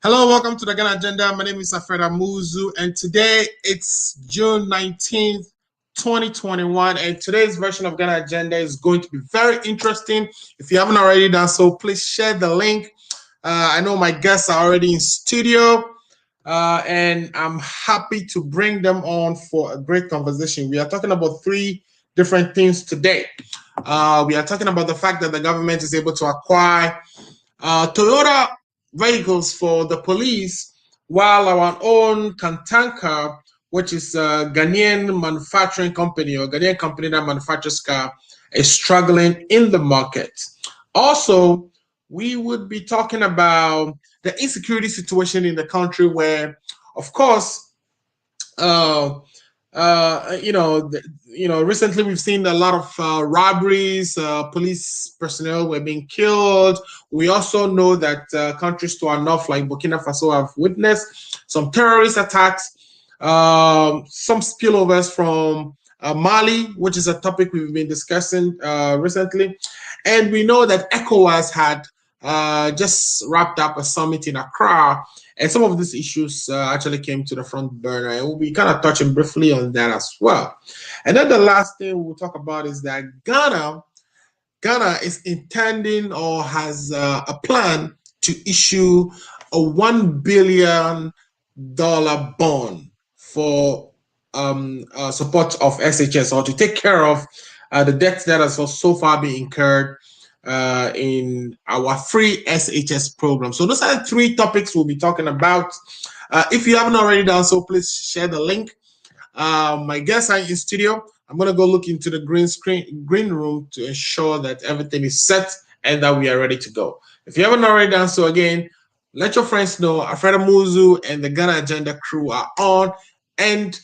Hello, welcome to the Ghana Agenda. My name is Alfred Amuzu, and today it's June 19th, 2021. And today's version of Ghana Agenda is going to be very interesting. If you haven't already done so, please share the link. I know my guests are already in studio, and I'm happy to bring them on for a great conversation. We are talking about three different things today. We are talking about the fact that the government is able to acquire Toyota vehicles for the police, while our own Kantanka, which is a Ghanaian manufacturing company or Ghanaian company that manufactures car, is struggling in the market. Also, we would be talking about the insecurity situation in the country, where, of course, uh, recently we've seen a lot of robberies. Police personnel were being killed. We also know that countries to our north, like Burkina Faso, have witnessed some terrorist attacks, some spillovers from Mali, which is a topic we've been discussing recently. And we know that ECOWAS had just wrapped up a summit in Accra, and some of these issues actually came to the front burner, and we'll be kind of touching briefly on that as well. And then the last thing we'll talk about is that Ghana is intending or has a plan to issue a $1 billion bond for support of SHS, or to take care of the debts that has so far been incurred in our free SHS program. So those are the three topics we'll be talking about. If you haven't already done so, please share the link. My guests are in studio. I'm going to go look into the green room to ensure that everything is set and that we are ready to go. If you haven't already done so, again, let your friends know Alfred Muzu and the Ghana Agenda crew are on, and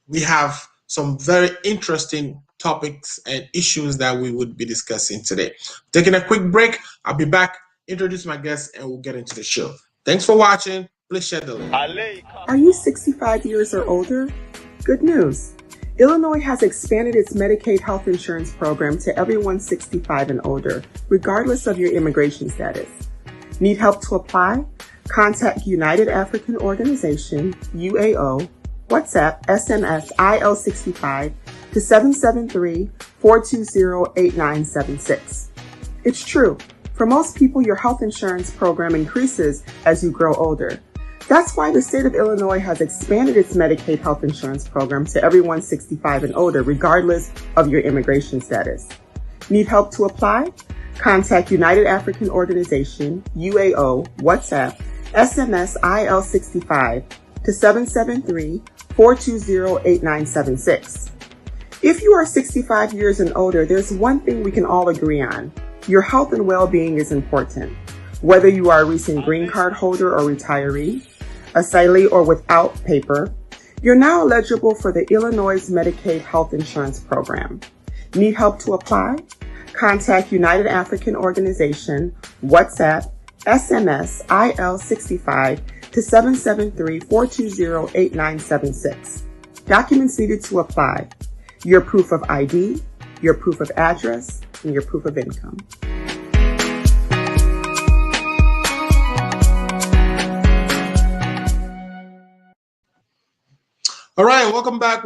we have some very interesting topics and issues that we would be discussing today. Taking a quick break. I'll be back, introduce my guests, and we'll get into the show. Thanks for watching. Please share the link. Are you 65 years or older? Good news. Illinois has expanded its Medicaid health insurance program to everyone 65 and older, regardless of your immigration status. Need help to apply? Contact United African Organization, UAO, WhatsApp, SMS, IL65 to 773-420-8976. It's true. For most people, your health insurance program increases as you grow older. That's why the state of Illinois has expanded its Medicaid health insurance program to everyone 65 and older, regardless of your immigration status. Need help to apply? Contact United African Organization, UAO, WhatsApp, SMS, IL65 to 773-420-8976. If you are 65 years and older, there's one thing we can all agree on. Your health and well-being is important. Whether you are a recent green card holder or retiree, asylee or without paper, you're now eligible for the Illinois Medicaid Health Insurance Program. Need help to apply? Contact United African Organization, WhatsApp, SMS, IL65 to 773-420-8976. Documents needed to apply: your proof of ID, your proof of address, and your proof of income. All right, welcome back.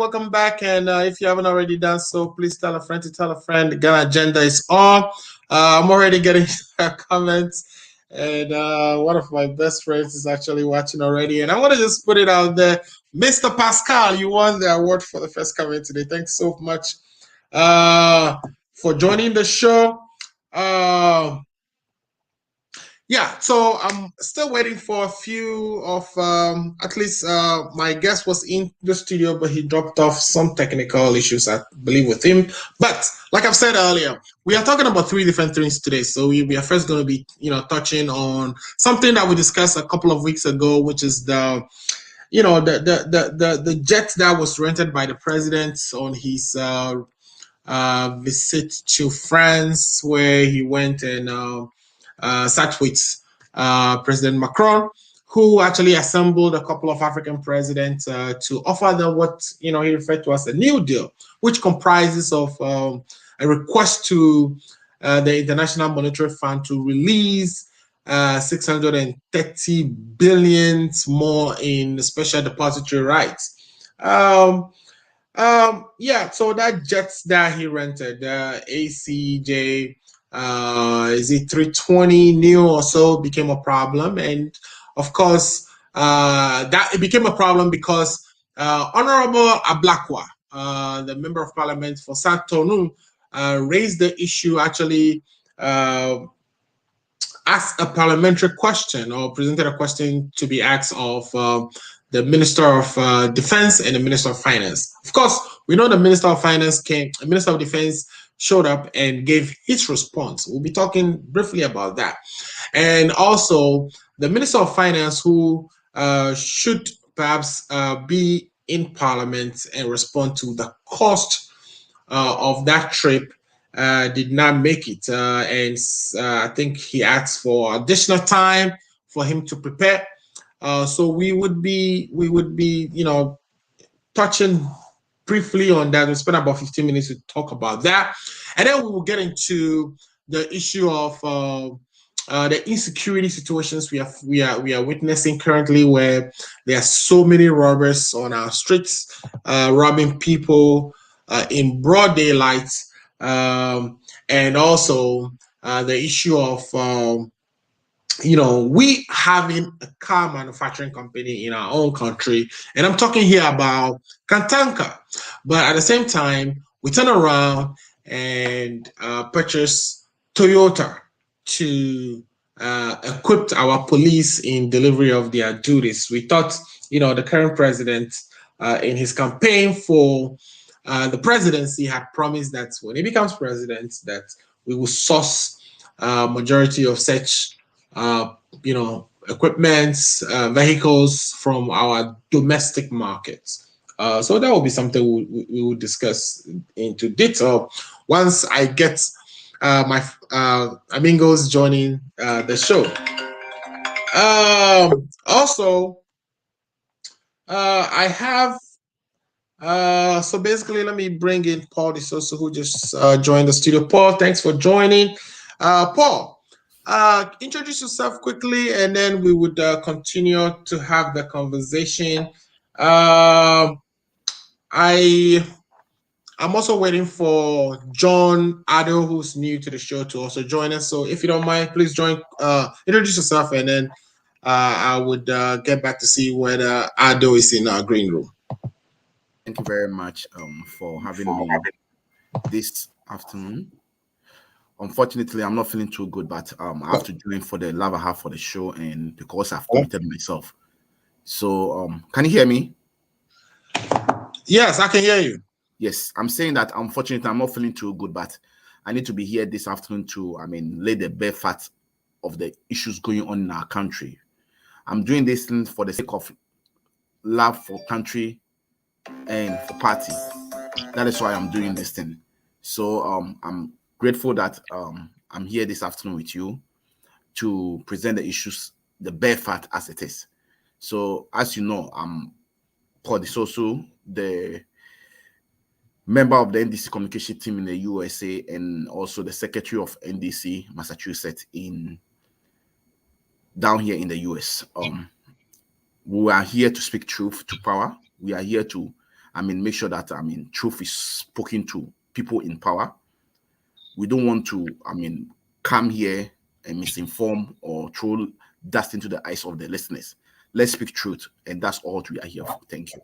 And if you haven't already done so, please tell a friend to tell a friend. The Ghana Agenda is on. I'm already getting comments, and one of my best friends is actually watching already. And I want to just put it out there, Mr. Pascal, you won the award for the first comment today. Thanks so much for joining the show. Yeah, so I'm still waiting for a few of, at least my guest was in the studio, but he dropped off some technical issues, I believe, with him. But like I've said earlier, we are talking about three different things today. So we are first going to be, touching on something that we discussed a couple of weeks ago, which is the jet that was rented by the president on his visit to France, where he went and sat with President Macron, who actually assembled a couple of African presidents to offer them what he referred to as a New Deal, which comprises of a request to the International Monetary Fund to release 630 billion more in special depository rights. Yeah, so that jets that he rented, ACJ, is it 320 new or so, became a problem. And of course, that it became a problem because Honorable Ablakwa, the member of parliament for Santonu, raised the issue, actually asked a parliamentary question or presented a question to be asked of the Minister of Defense and the Minister of Finance. Of course, we know the Minister of Finance the Minister of Defense showed up and gave his response. We'll be talking briefly about that. And also the Minister of Finance, who should perhaps be in Parliament and respond to the cost of that trip, did not make it. And I think he asked for additional time for him to prepare. So we would be, touching briefly on that. We'll spend about 15 minutes to talk about that. And then we will get into the issue of the insecurity situations we are witnessing currently, where there are so many robbers on our streets, robbing people in broad daylight, and also the issue of we having a car manufacturing company in our own country, and I'm talking here about Kantanka, but at the same time we turn around and purchase Toyota to equip our police in delivery of their duties. We thought, the current president, in his campaign for the presidency, had promised that when he becomes president, that we will source majority of such, equipments, vehicles from our domestic markets. So that will be something we will discuss into detail once I get my amigos joining the show. Also, I have so basically, let me bring in Paul DeSosa, who just joined the studio. Paul, thanks for joining. Paul, introduce yourself quickly, and then we would continue to have the conversation. I'm also waiting for John Ado, who's new to the show, to also join us. So if you don't mind, please introduce yourself, and then I would get back to see whether Ado is in our green room. Thank you very much for having me this afternoon. Unfortunately, I'm not feeling too good, but I have to join for the love I have for the show, and because I've committed myself. So, can you hear me? Yes, I can hear you. Yes, I'm saying that unfortunately I'm not feeling too good, but I need to be here this afternoon to, lay the bare facts of the issues going on in our country. I'm doing this thing for the sake of love for country and for party. That is why I'm doing this thing. So I'm grateful that I'm here this afternoon with you to present the issues, the bare fact as it is. So as you know, I'm Paul DeSosa, the member of the NDC communication team in the USA, and also the secretary of NDC Massachusetts down here in the US. We are here to speak truth to power. We are here to, make sure that, truth is spoken to people in power. We don't want to, come here and misinform or throw dust into the eyes of the listeners. Let's speak truth, and that's all we are here for. Thank you.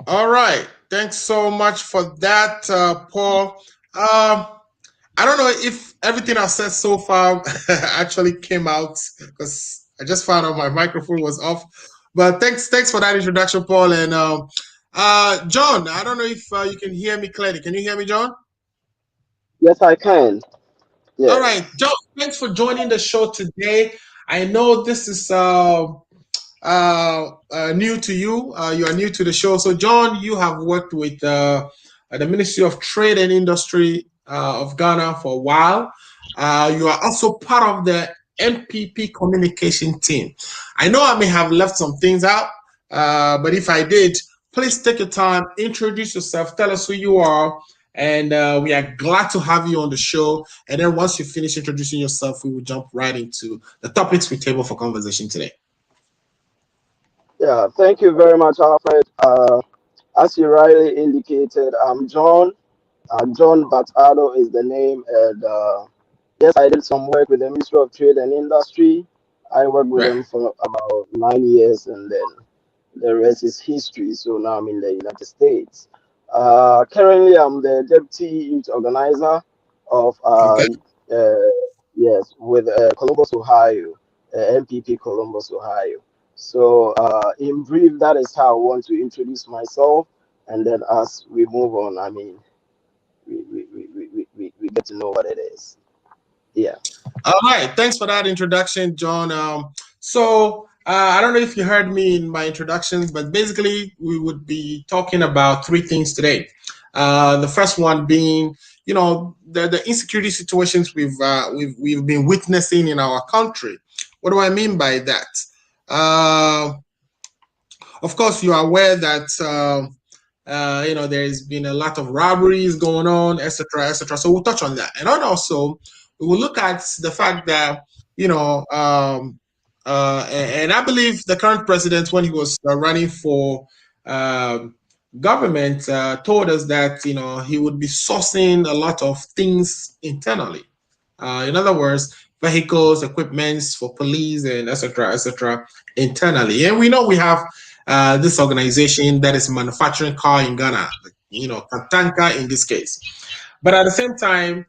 All right. Thanks so much for that, Paul. I don't know if everything I've said so far actually came out, because I just found out my microphone was off. But thanks for that introduction, Paul. And John, I don't know if you can hear me clearly. Can you hear me, John? Yes, I can. Yeah. All right, John, thanks for joining the show today. I know this is new to you. You are new to the show. So, John, you have worked with the Ministry of Trade and Industry of Ghana for a while. You are also part of the MPP communication team. I know I may have left some things out, but if I did, please take your time, introduce yourself, tell us who you are, And we are glad to have you on the show. And then once you finish introducing yourself, we will jump right into the topics we table for conversation today. Yeah, thank you very much, Alfred. As you rightly indicated, I'm John. John Batalo is the name, and yes, I did some work with the Ministry of Trade and Industry. I worked with Right. them for about 9 years, and then the rest is history. So now I'm in the United States. Currently, I'm the deputy youth organizer of Okay. yes, with Columbus, Ohio, MPP Columbus, Ohio. So, in brief, that is how I want to introduce myself, and then as we move on, I mean, we get to know what it is. Yeah. All right. Thanks for that introduction, John. I don't know if you heard me in my introductions, but basically, we would be talking about three things today. The first one being, the insecurity situations we've been witnessing in our country. What do I mean by that? Uh, of course, you are aware that there's been a lot of robberies going on, etc., etc. So we'll touch on that, and then also we will look at the fact that you know, and I believe the current president, when he was running for um, government, told us that he would be sourcing a lot of things internally. In other words, vehicles, equipments for police, and etc., etc., internally. And we know we have this organization that is manufacturing car in Ghana, Katanka in this case. But at the same time,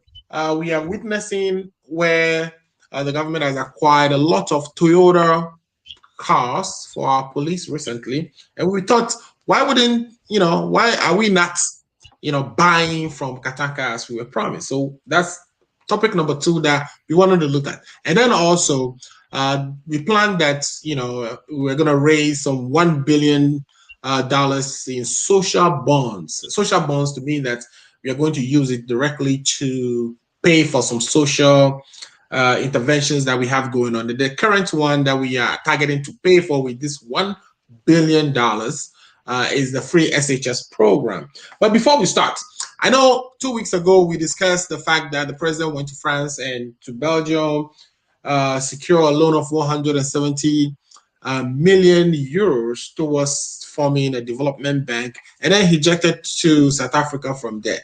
we are witnessing where the government has acquired a lot of Toyota cars for our police recently, and we thought, why are we not, buying from Kataka as we were promised? So that's topic number two that we wanted to look at, and then also we planned that we're going to raise some $1 billion in social bonds. Social bonds to mean that we are going to use it directly to pay for some social interventions that we have going on. The current one that we are targeting to pay for with this $1 billion is the free SHS program. But before we start, I know 2 weeks ago we discussed the fact that the president went to France and to Belgium, secure a loan of 170 million euros towards forming a development bank, and then he jetted to South Africa from there.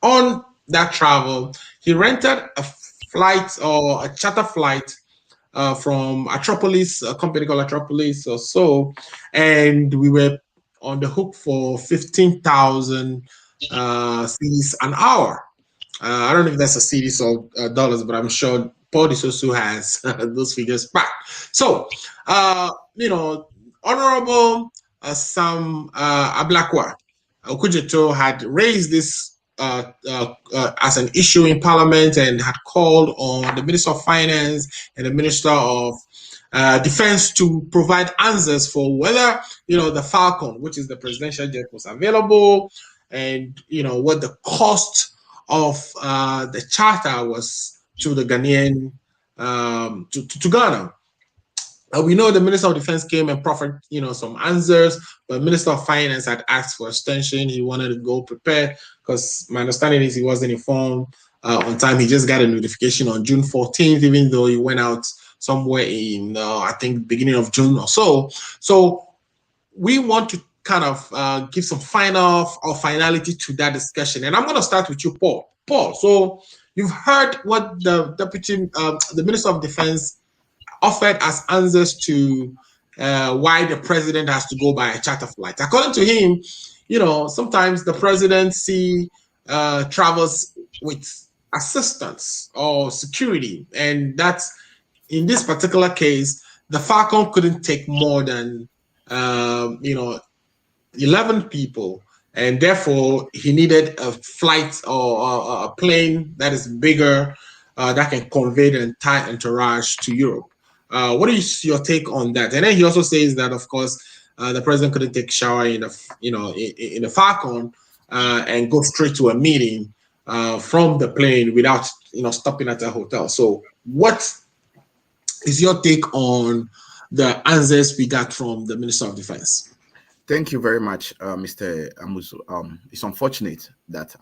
On that travel, he rented a flight or a charter flight from Atropolis, a company called Atropolis or so, and we were on the hook for 15,000 cedis an hour. I don't know if that's a cedis or dollars, but I'm sure Paul Disosu has those figures back. So, Honorable Sam Ablakwa Okujeto had raised this as an issue in Parliament and had called on the Minister of Finance and the Minister of Defense to provide answers for whether the Falcon, which is the presidential jet, was available, and what the cost of the charter was to the Ghanaian to Ghana. We know the Minister of Defense came and proffered, some answers, but Minister of Finance had asked for extension. He wanted to go prepare because my understanding is he wasn't informed on time. He just got a notification on June 14th, even though he went out somewhere in, I think, beginning of June or so. So we want to kind of give some finality to that discussion. And I'm going to start with you, Paul. Paul, so you've heard what the Minister of Defense offered as answers to why the president has to go by a charter flight. According to him, sometimes the presidency travels with assistance or security, and that's in this particular case, the Falcon couldn't take more than 11 people, and therefore he needed a flight or a plane that is bigger that can convey the entire entourage to Europe. What is your take on that? And then he also says that, of course, the president couldn't take a shower in the Falcon and go straight to a meeting from the plane without stopping at a hotel. So, what is your take on the answers we got from the Minister of Defense? Thank you very much, Mr. Amuzu. It's unfortunate that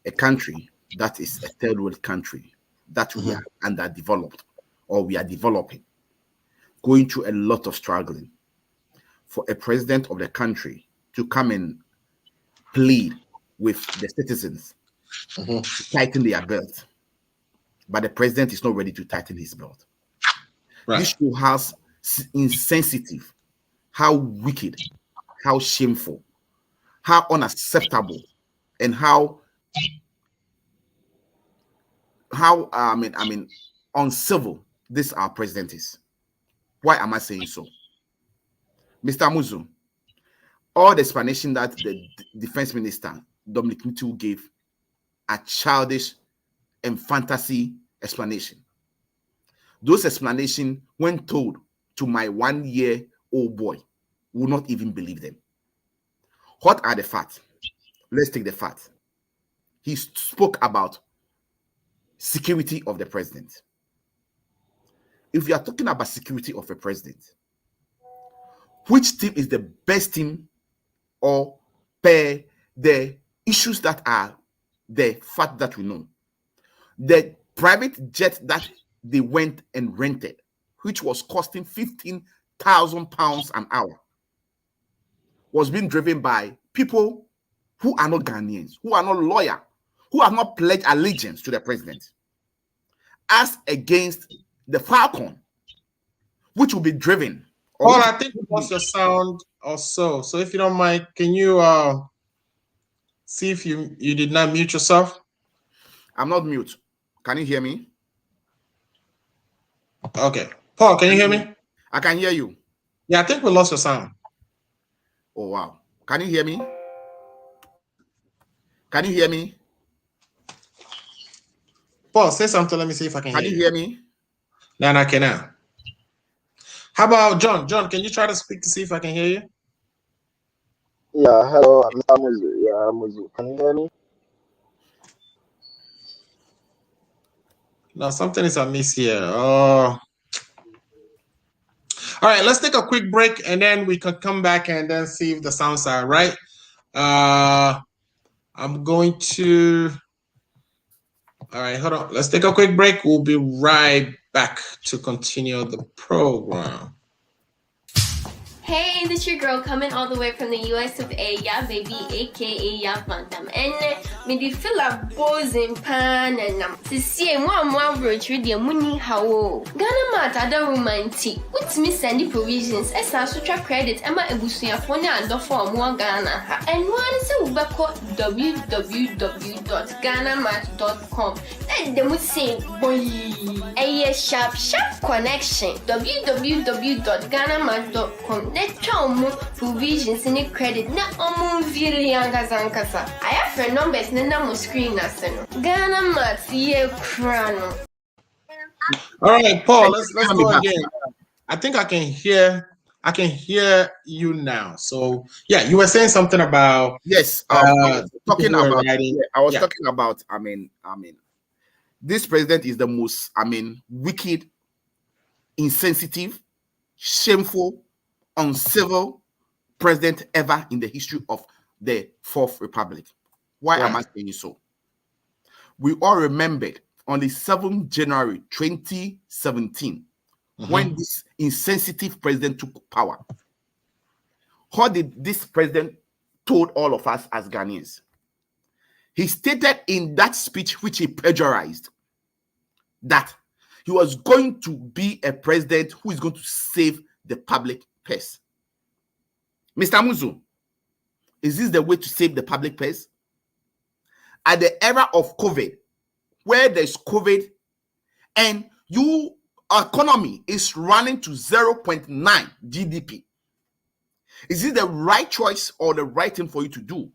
a country that is a third world country that we are underdeveloped or we are developing, going through a lot of struggling, for a president of the country to come and plead with the citizens to tighten their belt, but the president is not ready to tighten his belt. Right. This shows how insensitive, how wicked, how shameful, how unacceptable, and how uncivil this our president is. Why am I saying so? Mr. Muzu, all the explanation that the defense minister, Dominic Mitu, gave are childish and fantasy explanation. Those explanations, when told to my 1-year-old boy, will not even believe them. What are the facts? Let's take the facts. He spoke about security of the president. If you are talking about security of a president, which team is the best team, or per the issues that are the fact that we know? The private jet that they went and rented, which was costing £15,000 an hour, was being driven by people who are not Ghanaians, who are not loyal, who have not pledged allegiance to the president, as against the Falcon, which will be driven. Paul, I think we lost your sound also. So if you don't mind, can you see if you did not mute yourself? I'm not mute. Can you hear me? Okay. Paul, can you hear me? I can hear you. Yeah, I think we lost your sound. Oh, wow. Can you hear me? Can you hear me? Paul, say something. Let me see if I can hear you. Can you hear me? No, I cannot. How about John? John, can you try to speak to see if I can hear you? Yeah, hello, Mr. Muzu. Yeah, Muzu. Can you hear me? No, something is amiss here. All right, let's take a quick break and then we can come back and then see if the sounds are right. I'm going to. All right, hold on. Let's take a quick break. We'll be right back to continue the program. Hey, this your girl coming all the way from the US of A, yeah baby, aka Ya Bantam. And me di feel a bows in pan and to see one roach with your money how Ghana mat other romantic. What's me sending provisions as I sutra credit Emma Ebusia phone and the form one Ghana. And one is a www.ghanamat.com. And they would say, boy, a sharp connection. www.ghanamat.com. Let's provisions in the credit. Na really I have her numbers na screen as Ghana Mat crano. All right, Paul, let's go again. I think I can hear you now. So yeah, you were saying something about I was talking about this president is the most wicked, insensitive, shameful, uncivil president ever in the history of the Fourth Republic. Why am I saying so? We all remembered on the 7th January 2017 when this insensitive president took power. What did this president told all of us as Ghanaians? He stated in that speech, which he plagiarized, that he was going to be a president who is going to save the public purse. Mr. Muzu, is this the way to save the public purse? At the era of COVID, where there's COVID and your economy is running to 0.9 GDP, is it the right choice or the right thing for you to do?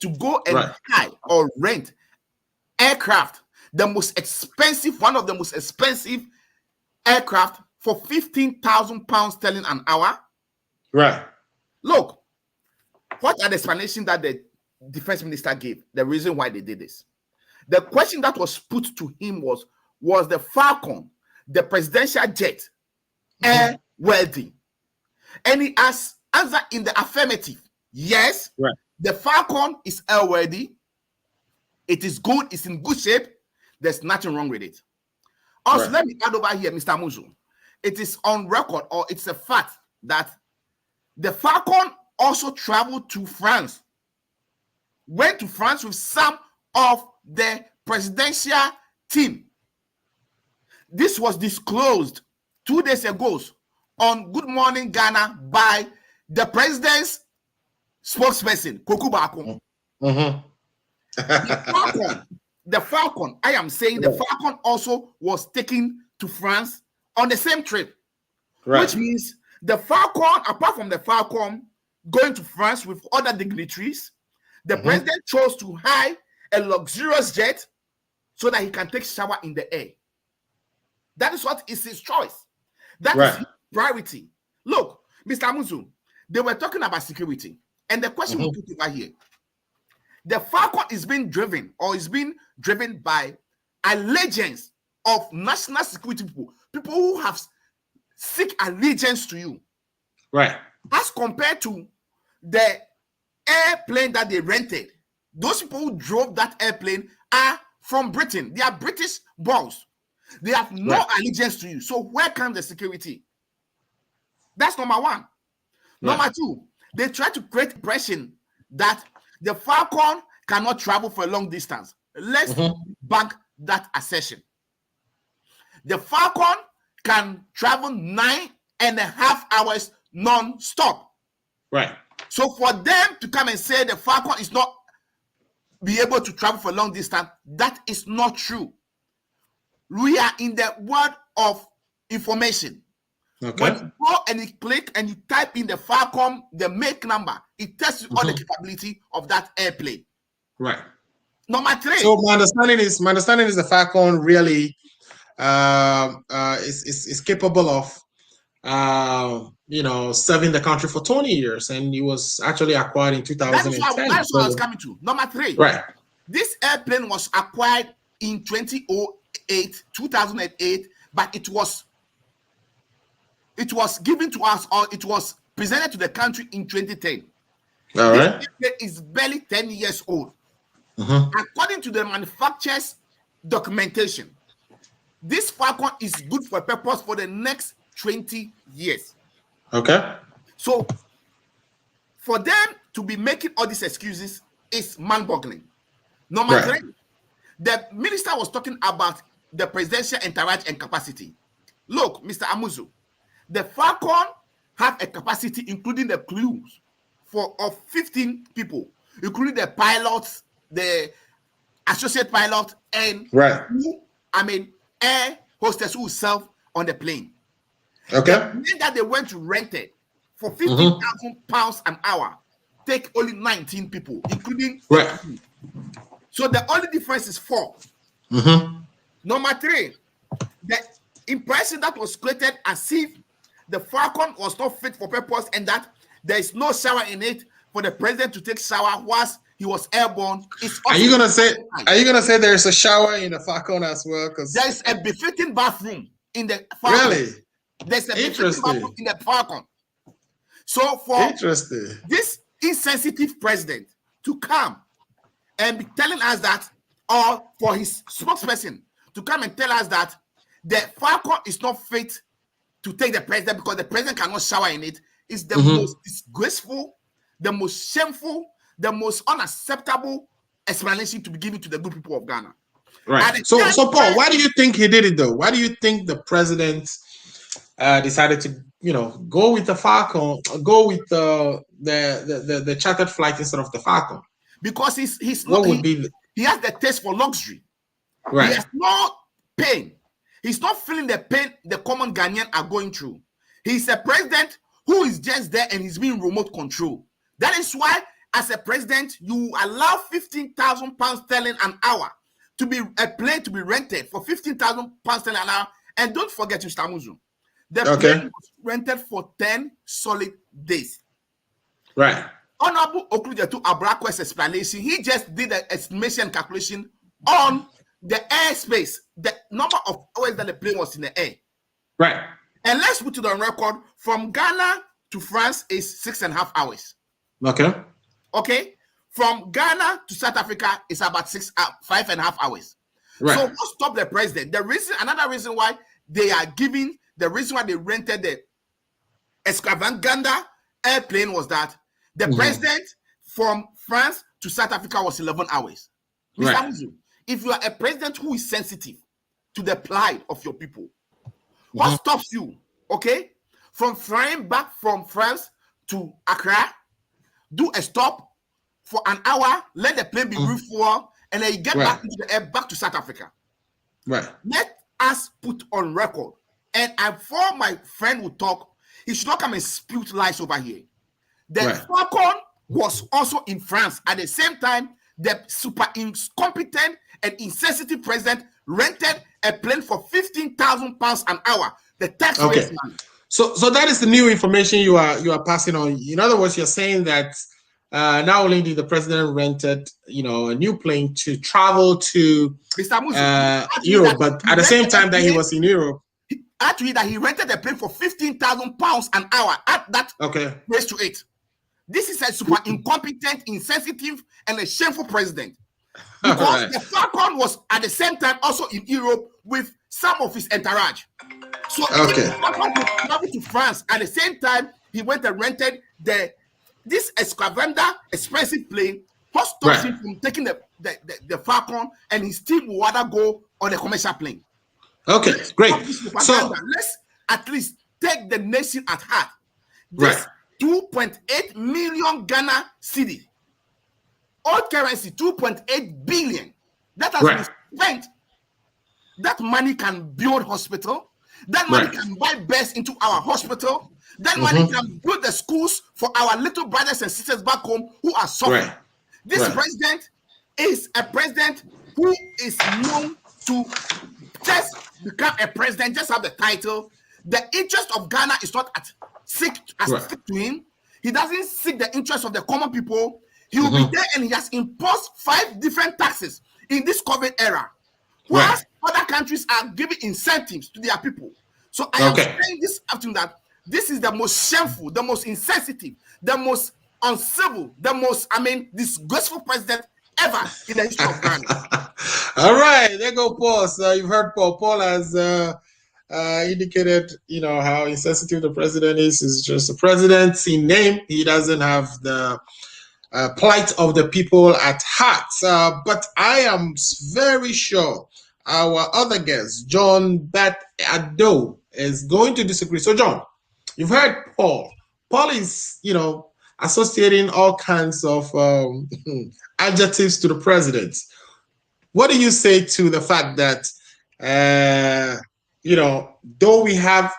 To go and buy or rent aircraft, one of the most expensive aircraft for £15,000 sterling an hour? Right. Look, what are the explanations that the defense minister gave? The reason why they did this. The question that was put to him was the Falcon, the presidential jet, airworthy? And he has answered in the affirmative. Yes, the Falcon is airworthy. It is good. It's in good shape. There's nothing wrong with it. Also, let me add over here, Mr. Muzu. It is on record, or it's a fact, that the Falcon also traveled to France. Went to France with some of the presidential team. This was disclosed 2 days ago on Good Morning Ghana by the president's spokesperson, Koku Bako. The Falcon, I am saying the Falcon also was taken to France on the same trip, which means the Falcon, apart from the Falcon going to France with other dignitaries, the president chose to hire a luxurious jet so that he can take shower in the air. That is what is his choice. That is his priority. Look, Mr. Muzu, they were talking about security, and the question we put over here: the Falcon is being driven, or is being driven by allegiance of national security people who have seek allegiance to you, as compared to the airplane that they rented. Those people who drove that airplane are from Britain. They are British boss. They have no allegiance to you. So where comes the security? That's number one. Number two, they try to create impression that the Falcon cannot travel for a long distance. Let's bank that assertion. The Falcon can travel 9.5 hours non-stop. So for them to come and say the Falcon is not be able to travel for a long distance, that is not true. We are in the world of information. When you go and you click and you type in the Falcon, the make number, it tells you all the capability of that airplane. Number three. So my understanding is the Falcon really is capable of serving the country for 20 years, and it was actually acquired in 2010. That's what I was coming to. Number three. This airplane was acquired in 2008, but it was given to us, or it was presented to the country in 2010. This airplane is barely 10 years old. According to the manufacturer's documentation, this Falcon is good for a purpose for the next 20 years. So for them to be making all these excuses is mind-boggling. Number three, the minister was talking about the presidential entourage and capacity. Look, Mr. Amuzu, the Falcon have a capacity, including the crews, of 15 people, including the pilots, the associate pilot, and air hostess who serve on the plane. The plane that they went to rent it for £15,000 an hour take only 19 people, including so the only difference is 4. Number three, the impression that was created as if the Falcon was not fit for purpose and that there is no shower in it for the president to take shower whilst he was airborne. Are you gonna say there's a shower in the Falcon as well? Because there is a befitting bathroom in the Falcon. Really? There's a befitting bathroom in the Falcon. So for this insensitive president to come and be telling us that, or for his spokesperson to come and tell us that the Falcon is not fit to take the president because the president cannot shower in it, is the most disgraceful, the most shameful, the most unacceptable explanation to be given to the good people of Ghana. So Paul, why do you think he did it though? Why do you think the president decided to, go with the Falcon, go with the chartered flight instead of the Falcon? Because he has the taste for luxury. He has no pain. He's not feeling the pain the common Ghanaian are going through. He's a president who is just there and he's being remote control. That is why, as a president, you allow £15,000 sterling an hour to be a plane to be rented for £15,000 sterling an hour. And don't forget, Mr. Muzu, the plane was rented for 10 solid days. Honorable Oklujetu Abrakwe's explanation, he just did an estimation calculation on the airspace, the number of hours that the plane was in the air. And let's put it on record, from Ghana to France is 6.5 hours. From Ghana to South Africa is about 5.5 hours. Right. So what stopped the president? Another reason why they are giving, the reason why they rented the extravaganda airplane was that the president from France to South Africa was 11 hours. Mr. Muzu, if you are a president who is sensitive to the plight of your people, what stops you, okay, from flying back from France to Accra, do a stop for an hour, let the plane be refueled, and then you get back into the air, back to South Africa. Right. Let us put on record, and before my friend will talk, he should not come and spew lies over here. The Falcon was also in France. At the same time, the super incompetent and insensitive president rented a plane for £15,000 an hour. The tax rate. So that is the new information you are passing on. In other words, you're saying that not only did the president rented, a new plane to travel to Europe, but at the same time that he was in Europe, actually that he rented a plane for £15,000 an hour at that place to it. This is a super incompetent, insensitive, and a shameful president. Because the Falcon was at the same time also in Europe with some of his entourage. So the Falcon could travel to France at the same time he went and rented this extravagant, expensive plane. What stops him from taking the Falcon and his team will rather go on a commercial plane? Okay, great. So let's at least take the nation at heart. This 2.8 million Ghana cedi, old currency 2.8 billion. That has been spent. That money can build hospital. That money can buy beds into our hospital. That money can build the schools for our little brothers and sisters back home who are suffering. This president is a president who is known to just become a president, just have the title. The interest of Ghana is not at stake to him. He doesn't seek the interest of the common people. He will be there, and he has imposed 5 different taxes in this COVID era. Whilst other countries are giving incentives to their people. So I am saying this afternoon that this is the most shameful, the most insensitive, the most uncivil, the most, disgraceful president ever in the history of Ghana. All right, there go Paul. So you've heard Paul. Paul has indicated, how insensitive the president is. He's just a president in name. He doesn't have the plight of the people at heart. But I am very sure our other guest, John Bat Ado, is going to disagree. So, John, you've heard Paul. Paul is, associating all kinds of adjectives to the president. What do you say to the fact that, though we have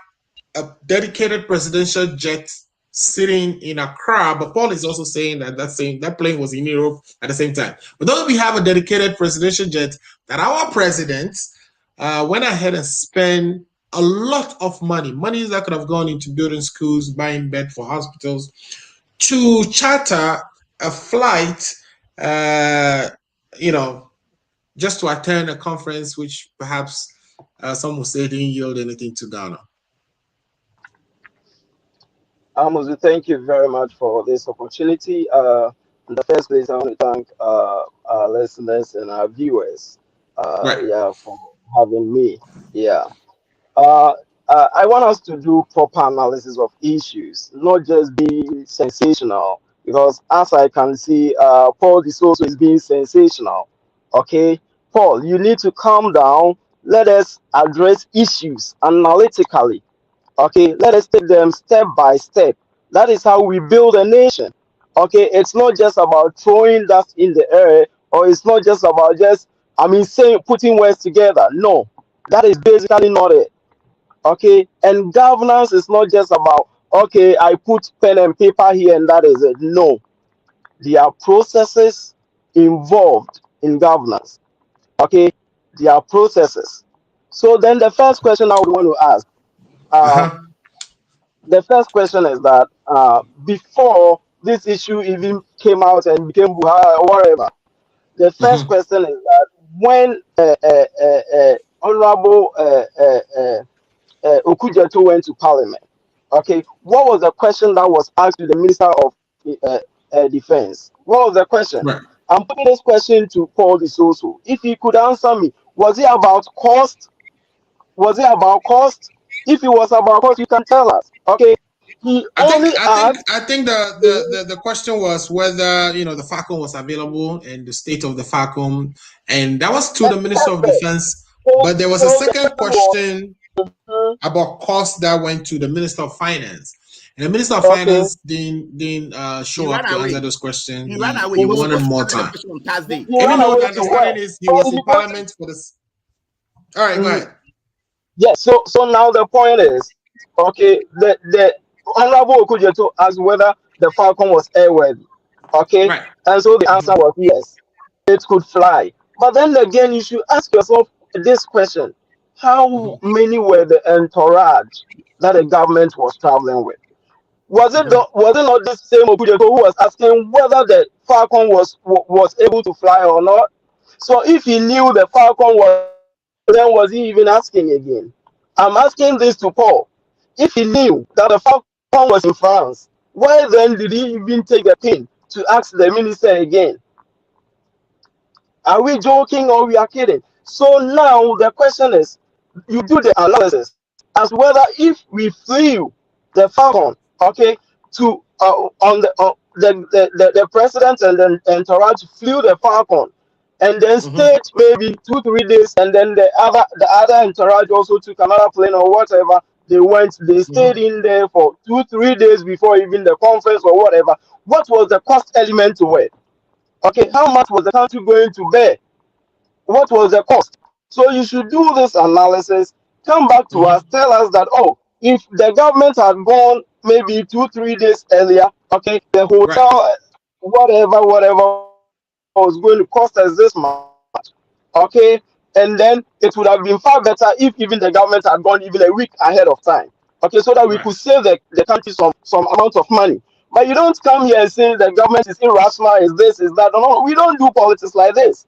a dedicated presidential jet sitting in Accra, but Paul is also saying that plane was in Europe at the same time. But though we have a dedicated presidential jet, that our president went ahead and spent a lot of money that could have gone into building schools, buying bed for hospitals, to charter a flight, just to attend a conference, which perhaps some would say didn't yield anything to Ghana. Amuzu, thank you very much for this opportunity. In the first place, I want to thank our listeners and our viewers for having me. I want us to do proper analysis of issues, not just be sensational, because as I can see, Paul D'Souza is being sensational. Okay, Paul, you need to calm down. Let us address issues analytically. Okay, let us take them step by step. That is how we build a nation. Okay, it's not just about throwing dust in the air, or it's not just about putting words together. No, that is basically not it. Okay, and governance is not just about, okay, I put pen and paper here and that is it. No, there are processes involved in governance. Okay, there are processes. So then the first question I would want to ask, the first question is that before this issue even came out and became whatever, the first question is that when Honorable Okujeto went to Parliament, okay, what was the question that was asked to the Minister of defense. What was the question? Right. I'm putting this question to Paul Disoso. If he could answer me, was it about cost? Was it about cost? If it was about cost, you can tell us. Okay. He only asked. I think the question was whether the Falcon was available and the state of the Falcon, and that was to the Minister of Defense. But there was a second question about cost that went to the Minister of Finance. And the Minister of Finance didn't show up to answer those questions. He ran away. He wanted more time. Even though the understanding is he was in Parliament for this. All right, go ahead. Yes. So now the point is, okay, the Honorable Okujeto asked whether the Falcon was airworthy. Okay, right. And so the answer was yes, it could fly. But then again, you should ask yourself this question: how many were the entourage that the government was traveling with? Was it not this same Okujeto who was asking whether the Falcon was able to fly or not? So if he knew the Falcon was, then was he even asking again? I'm asking this to Paul. If he knew that the Falcon was in France, why then did he even take the pain to ask the minister again? Are we joking or we are kidding? So now the question is, you do the analysis as whether if we flew the Falcon, okay, to on the president and then entourage flew the Falcon and then stayed maybe 2-3 days, and then the other entourage also took another plane or whatever. They stayed in there for 2-3 days before even the conference or whatever. What was the cost element to it? Okay, how much was the country going to bear? What was the cost? So you should do this analysis, come back to us, tell us that, if the government had gone maybe 2-3 days earlier, okay, the hotel, whatever was going to cost us this much, okay, and then it would have been far better if even the government had gone even a week ahead of time, okay, so that we could save the country some amount of money. But you don't come here and say the government is irrational, is this, is that. No, we don't do politics like this.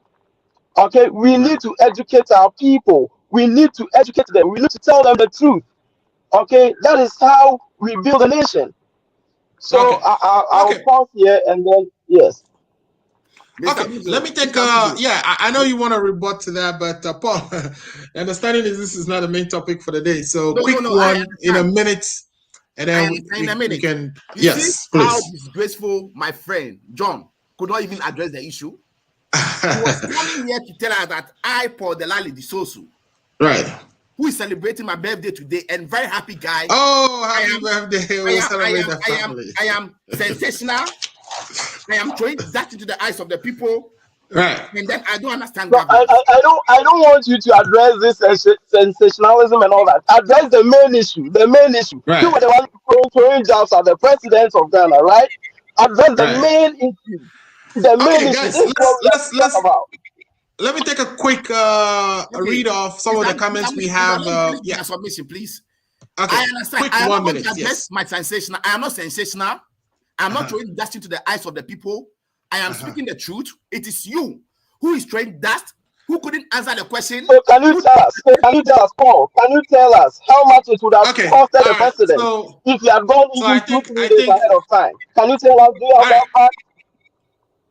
Okay, we need to educate our people. We need to educate them. We need to tell them the truth. Okay, that is how we build a nation. So I'll pause here and then yes. Okay, let me take I know you want to rebut to that, but Paul, the understanding is this is not the main topic for the day. So one in a minute, and then we can. See how disgraceful my friend John could not even address the issue. He was coming here to tell us that I, Paul Delali Disoso, right, who is celebrating my birthday today, and very happy guy. Oh, happy birthday! I am sensational. I am throwing that into the eyes of the people. Right. And then I don't understand. No, I don't want you to address this sensationalism and all that. Address the main issue. The main issue. Right. You were the one throwing jobs at the president of Ghana, right? Address the main issue. The main issue. Guys, let me take a quick read of some of the comments we have. Submission, please. Okay. I understand. Quick, I am 1 not minute. address my sensational. I am not sensational. I'm not throwing dust into the eyes of the people. I am speaking the truth. It is you who is throwing dust, who couldn't answer the question. So can you tell us, Paul? Can you tell us how much it would have costed the president if you had gone even 2-3 days ahead of time? Can you tell us? Do you have that fact?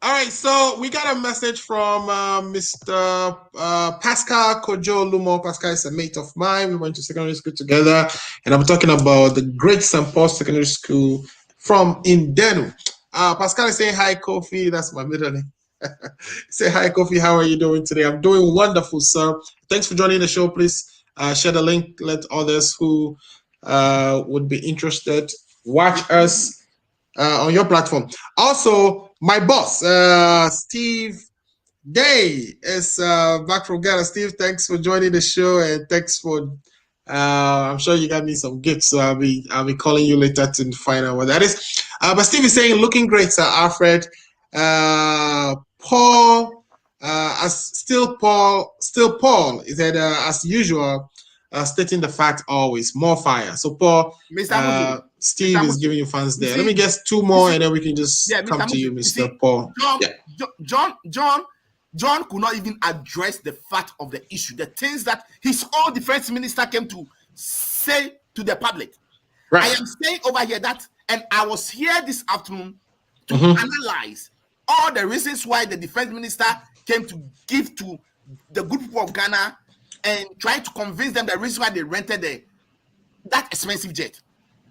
All right, so we got a message from Mr. Pascal Kojo Lumo. Pascal is a mate of mine. We went to secondary school together, and I'm talking about the Great St. Paul Secondary School from Indenu. Pascal is saying hi, Kofi. That's my middle name. Say hi, Kofi. How are you doing today? I'm doing wonderful, sir. Thanks for joining the show. Please share the link. Let others who would be interested watch us on your platform. Also, my boss, Steve Day, is back from Ghana. Steve, thanks for joining the show, and thanks for. I'm sure you got me some gifts, so I'll be calling you later to find out what that is. But Steve is saying, looking great, Sir Alfred. Paul, Paul is that as usual, stating the fact always, more fire. So Paul, Steve is giving you fans there. Let me guess 2 more, and then we can just come to you, Mr. Paul. John could not even address the fact of the issue, the things that his own defense minister came to say to the public. Right. I am saying over here that, and I was here this afternoon to analyze all the reasons why the defense minister came to give to the good people of Ghana and try to convince them the reason why they rented that expensive jet.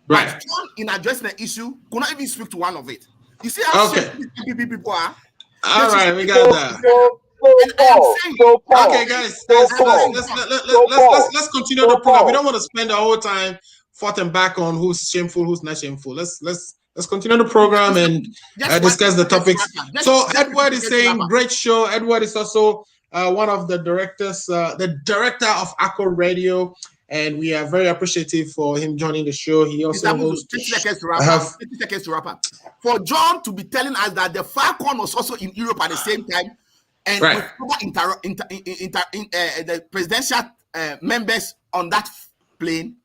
Right. But John, in addressing the issue, could not even speak to one of it. You see how NPP people are? All right, we got that. Okay, guys, let's continue the program. We don't want to spend the whole time fighting back on who's shameful, who's not shameful. Let's continue the program and discuss the topics. So Edward is saying great show. Edward is also one of the directors, the director of Akko Radio, and we are very appreciative for him joining the show. He also hosts 30 seconds to wrap up. For John to be telling us that the Falcon was also in Europe at the same time, and the presidential members on that plane.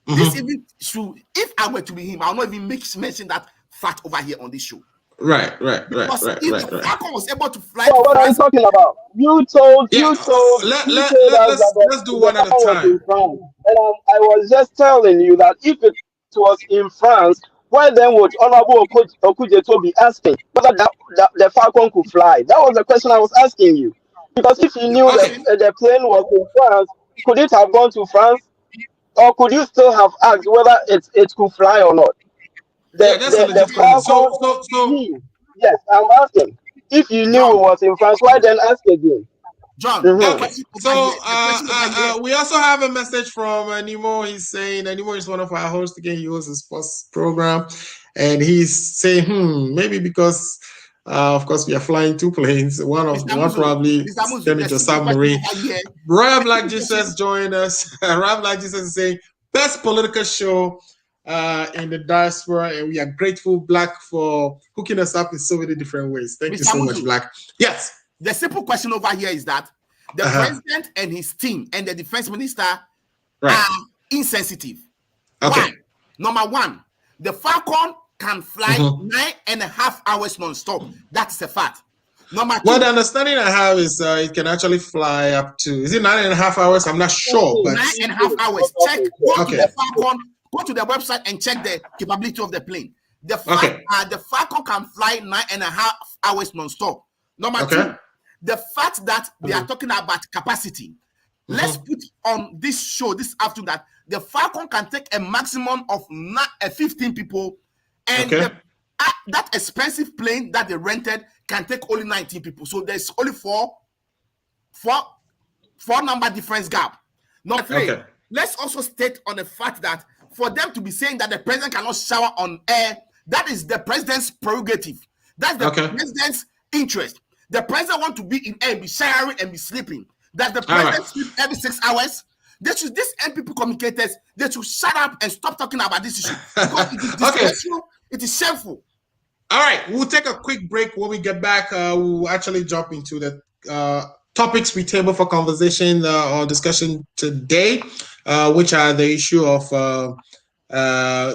This even true. If I were to be him, I'll not even mention that fact over here on this show. Right. The Falcon was able to fly. So what are you talking about? You told. Let's do one at a time. And I was just telling you that if it was in France, why then would Honorable Okujeto be asking whether the Falcon could fly? That was the question I was asking you. Because if you knew that the plane was in France, could it have gone to France? Or could you still have asked whether it could fly or not? The Falcon, yes, I'm asking. If you knew it was in France, why then ask again? John, so we also have a message from Nemo. He's saying Nemo is one of our hosts again. He hosts a sports program, and he's saying, maybe because of course we are flying two planes. One probably turned into a submarine. Royal Black Jesus joined us. Royal Black Jesus is saying best political show in the diaspora, and we are grateful, Black, for hooking us up in so many different ways. Thank you so much, Black. Yes. The simple question over here is that the president and his team and the defense minister are insensitive. Okay. Why? Number one, the Falcon can fly 9.5 hours non-stop. That's a fact. Number two. Well, the understanding I have is it can actually fly up to, is it 9.5 hours? I'm not sure. But 9.5 hours. Check, go to the Falcon, go to the website and check the capability of the plane. The Falcon can fly 9.5 hours non-stop. Number two, the fact that they are talking about capacity. Let's put on this show this afternoon that the Falcon can take a maximum of 15 people, and that expensive plane that they rented can take only 19 people. So there's only four number difference gap. Number three, let's also state on the fact that for them to be saying that the president cannot shower on air, that is the president's prerogative. That's the president's interest. The president want to be in air and be showering and be sleeping. That the president sleep every 6 hours. These NPP communicators, they should shut up and stop talking about this issue. Because it is disgraceful, it is shameful. All right, we'll take a quick break. When we get back, we'll actually jump into the topics we table for conversation or discussion today, which are the issue of the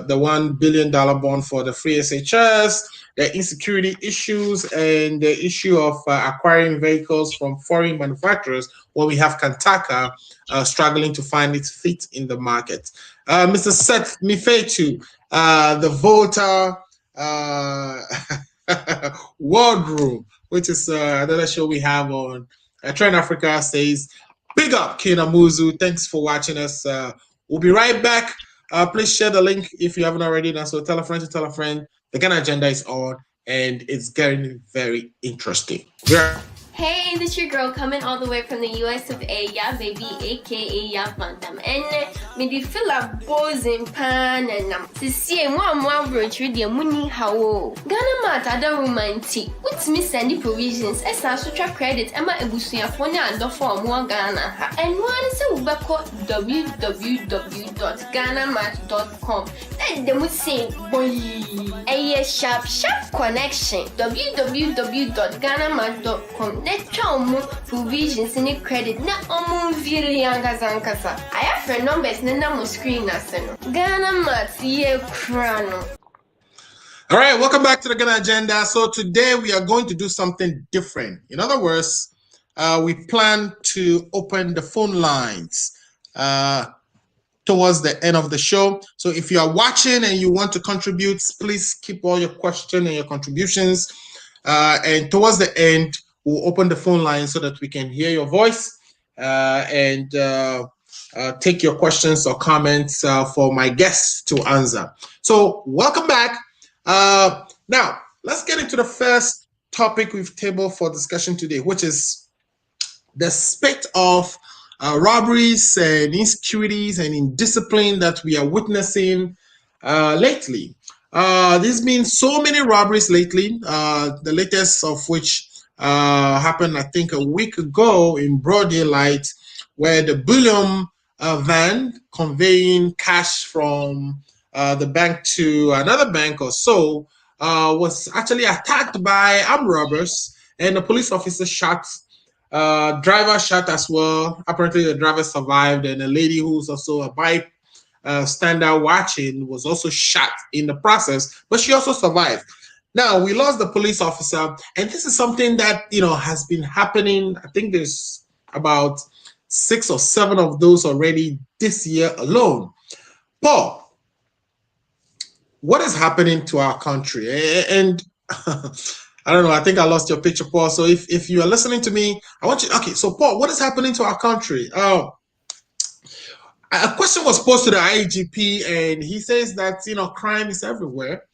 $1 billion bond for the free SHS, the insecurity issues, and the issue of acquiring vehicles from foreign manufacturers, where we have Kantaka struggling to find its feet in the market. Mr. Seth Mifetu, the Volta Wardrobe, which is another show we have on Trend Africa, says, big up Kinamuzu. Thanks for watching us. We'll be right back. Please share the link if you haven't already done so. Tell a friend to tell a friend. The Ghana agenda is on, and it's getting very interesting. Hey, this your girl coming all the way from the US of A, yeah, baby, aka Ya Bantam. And me di feel a buzzing pan and see one virtue the money how Ghana mat ada romantic. With me sending provisions, as I sutra credit, Emma Ebusia Fonia and the form one Ghana. And one is a ubako www.ghanamat.com. And they would say, boy, a sharp connection. www.ghanamat.com. Let's provisions in the credit. Na really I have friend numbers na screen Ghana Mat ye crano. All right, welcome back to the Ghana agenda. So today we are going to do something different. In other words, we plan to open the phone lines to towards the end of the show. So if you are watching and you want to contribute, please keep all your questions and your contributions. And towards the end, we'll open the phone line so that we can hear your voice and take your questions or comments for my guests to answer. So welcome back. Now, let's get into the first topic we've tabled for discussion today, which is the spate of robberies and insecurities and indiscipline that we are witnessing lately. There's been so many robberies lately, the latest of which happened, I think, a week ago in broad daylight, where the bullion van conveying cash from the bank to another bank or so was actually attacked by armed robbers, and the police officer shot. Driver shot as well. Apparently, the driver survived, and a lady who's also a bike stander watching was also shot in the process, but she also survived. Now, we lost the police officer, and this is something that has been happening. I think there's about 6 or 7 of those already this year alone. Paul, what is happening to our country? And I don't know, I think I lost your picture, Paul. So if you are listening to me, I want you, okay, so Paul, what is happening to our country? A question was posed to the IGP, and he says that, crime is everywhere.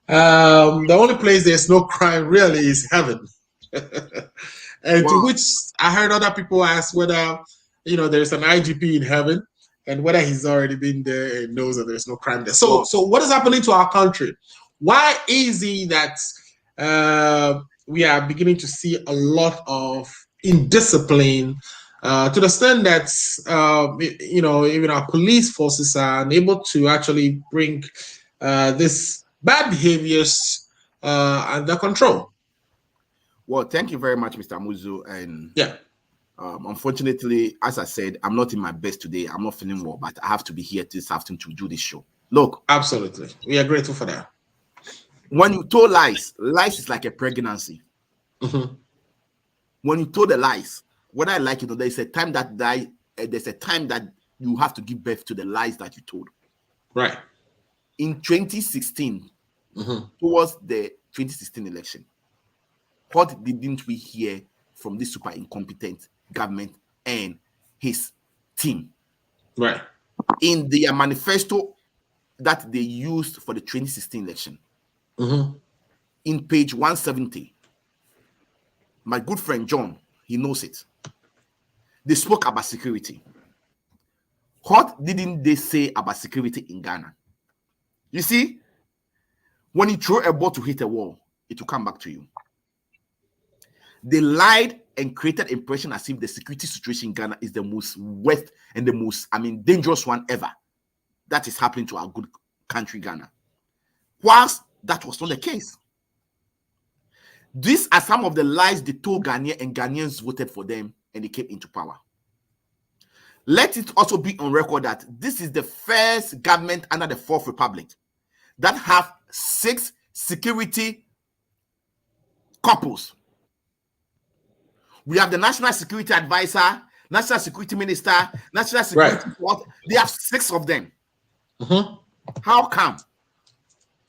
The only place there's no crime really is heaven. And to which I heard other people ask whether, there's an IGP in heaven, and whether he's already been there and knows that there's no crime there. So what is happening to our country? Why is it that we are beginning to see a lot of indiscipline to the extent that even our police forces are unable to actually bring this bad behaviors under control? Well, thank you very much, Mr. Muzu. And yeah, unfortunately, as I said, I'm not in my best today. I'm not feeling well, but I have to be here this afternoon to do this show. Look, absolutely, we are grateful for that. When you told lies is like a pregnancy. Mm-hmm. When you told the lies, whether I like it or there's a time that there's a time that you have to give birth to the lies that you told. Right. In 2016, mm-hmm. towards the 2016 election, what didn't we hear from this super incompetent government and his team? Right. In their manifesto that they used for the 2016 election, mm-hmm. in page 170, my good friend John, he knows it. They spoke about security. What didn't they say about security in Ghana? You see, when you throw a ball to hit a wall, it will come back to you. They lied and created impression as if the security situation in Ghana is the most worst and the most, dangerous one ever. That is happening to our good country, Ghana. Whilst that was not the case. These are some of the lies they told Ghanaians, and Ghanaians voted for them, and they came into power. Let it also be on record that this is the first government under the Fourth Republic that have 6 security couples. We have the National Security Advisor, National Security Minister, National Security Board. They have 6 of them. Mm-hmm. How come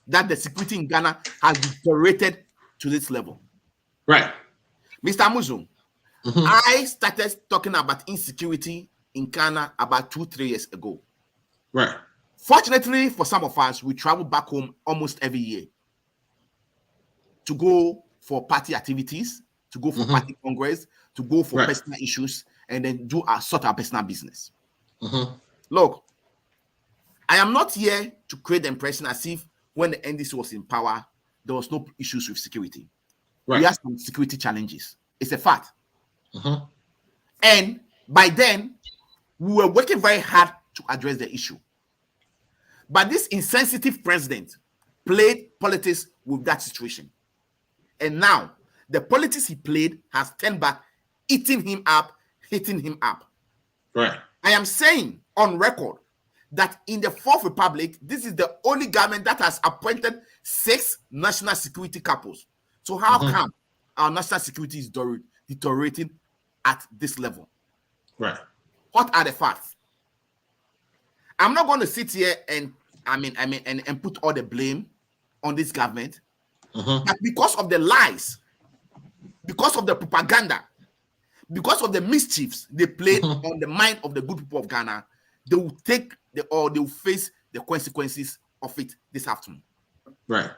that the security in Ghana has deteriorated to this level? Right. Mr. Muzu, mm-hmm. I started talking about insecurity in Ghana about 2-3 years ago. Right. Fortunately for some of us, we travel back home almost every year to go for party activities, to go for mm-hmm. party congress, to go for personal issues, and then do our personal business. Mm-hmm. Look, I am not here to create the impression as if when the NDC was in power, there was no issues with security. Right. We have some security challenges. It's a fact. Mm-hmm. And by then, we were working very hard to address the issue. But this insensitive president played politics with that situation. And now, the politics he played has turned back, eating him up, hitting him up. Right. I am saying on record that in the Fourth Republic, this is the only government that has appointed 6 national security couples. So how mm-hmm. come our national security is deteriorating at this level? Right. What are the facts? I'm not going to sit here and and put all the blame on this government. But because of the lies, because of the propaganda, because of the mischiefs they played on the mind of the good people of Ghana, they will they will face the consequences of it this afternoon. Right.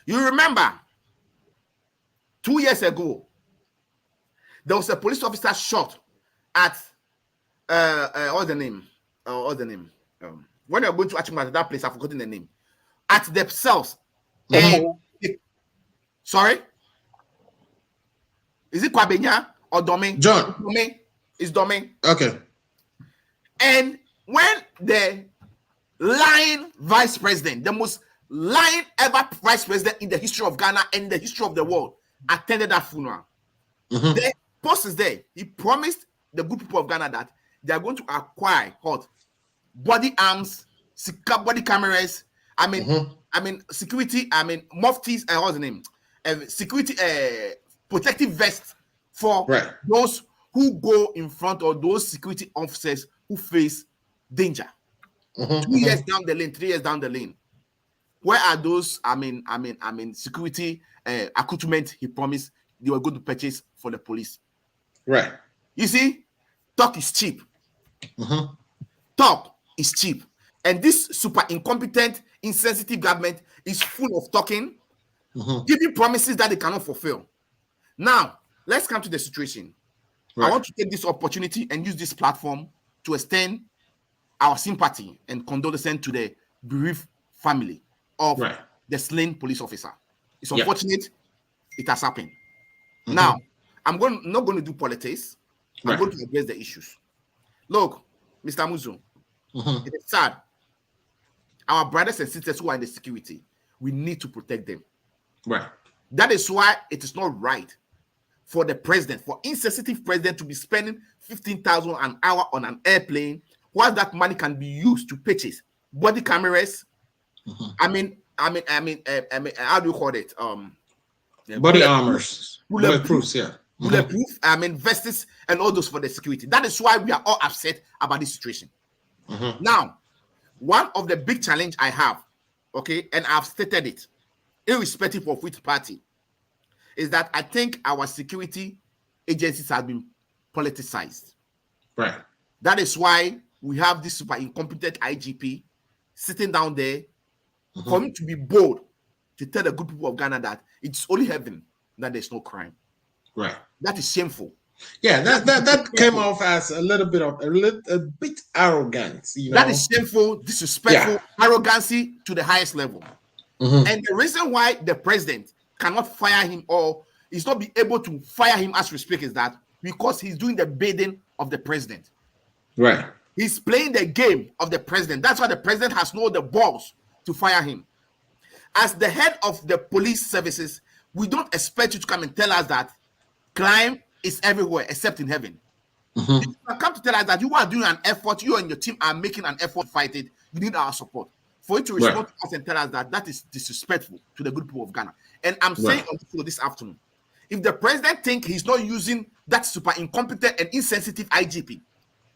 You remember 2 years ago, there was a police officer shot at what's the name? When you're going to Achimata, that place, I've forgotten the name. At themselves. Sorry? Is it Kwabenya or Domain? John. Domain. It's Domain. Okay. And when the lying vice president, the most lying ever vice president in the history of Ghana and the history of the world, attended that funeral, the post is there. He promised the good people of Ghana that they are going to acquire body arms, body cameras. Security. Muftis. What's the name? Security. Protective vests for those who go in front of those security officers who face danger. 2 years down the lane, 3 years down the lane. Where are those? Security accoutrement he promised they were going to purchase for the police. Right. You see, talk is cheap. Talk is cheap. And this super incompetent, insensitive government is full of talking, giving promises that they cannot fulfill. Now, let's come to the situation. I want to take this opportunity and use this platform to extend our sympathy and condolences to the bereaved family of the slain police officer. It's unfortunate it has happened. Now, I'm not going to do politics. I'm going to address the issues. Look, Mr. Muzu, it is sad. Our brothers and sisters who are in the security, we need to protect them. Right. That is why it is not right for the president, for insensitive president, to be spending 15,000 an hour on an airplane, while that money can be used to purchase body cameras. How do you call it? Body armors, bulletproofs, bulletproof. Vests and all those for the security. That is why we are all upset about this situation. Now, one of the big challenge I have, and I've stated it, irrespective of which party, is that I think our security agencies have been politicized. Right. That is why we have this super incompetent IGP sitting down there for him to be bold to tell the good people of Ghana that it's only heaven that there's no crime. Right. That is shameful. Yeah, that came off as a bit arrogant. That is shameful, disrespectful, arrogancy to the highest level. And the reason why the president cannot fire him or is not be able to fire him as we speak is that because he's doing the bidding of the president. Right. He's playing the game of the president. That's why the president has no the balls to fire him. As the head of the police services, we don't expect you to come and tell us that crime is everywhere except in heaven. You can come to tell us that you are doing an effort, you and your team are making an effort to fight it. You need our support. For you to respond to us and tell us that is disrespectful to the good people of Ghana. And I'm saying this afternoon, if the president thinks he's not using that super incompetent and insensitive IGP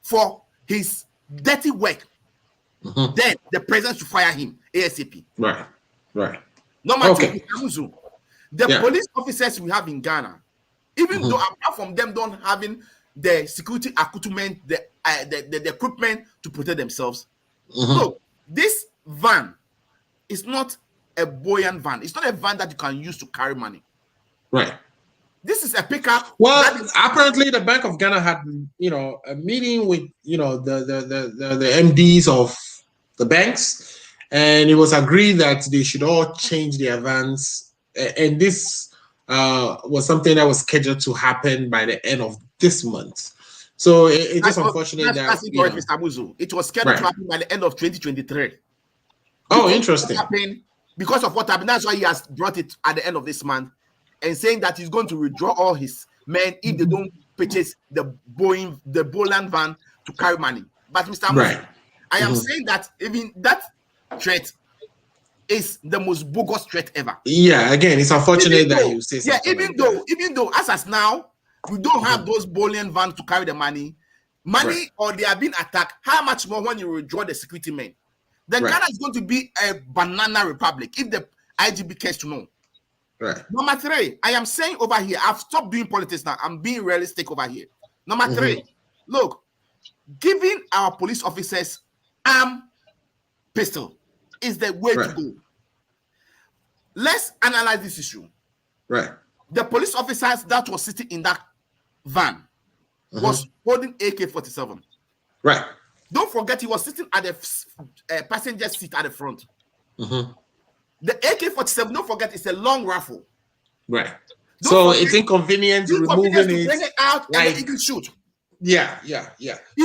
for his dirty work, then the president should fire him ASAP. Right. No matter the police officers we have in Ghana, even though apart from them don't having the security accoutrement, the equipment to protect themselves. Look, this van is not a buoyant van. It's not a van that you can use to carry money. Right. This is a pickup. Well, apparently the Bank of Ghana had, a meeting with, the MDs of the banks, and it was agreed that they should all change their vans. And this was something that was scheduled to happen by the end of this month. So it's just unfortunate that Mr. Muzu, it was scheduled to happen by the end of 2023. Oh, interesting. Because of what happened, that's why he has brought it at the end of this month and saying that he's going to withdraw all his men if they don't purchase the Boland van to carry money. But Mr. Muzu, I am saying that even that threat is the most bogus threat ever. Yeah, again, it's unfortunate that you say something. Even though as now we don't have those Boland vans to carry the money, money or they are being attacked, how much more when you withdraw the security men? Then Ghana is going to be a banana republic if the IGP cares to know. Number 3, I am saying over here, I've stopped doing politics now. I'm being realistic over here. Number 3, look, giving our police officers pistol is the way to go. Let's analyze this issue. The police officers that was sitting in that van was holding AK-47. Don't forget he was sitting at the passenger seat at the front. The AK-47, don't forget, it's a long rifle. So it's inconvenient removing it. Bring it out and you can shoot. Yeah.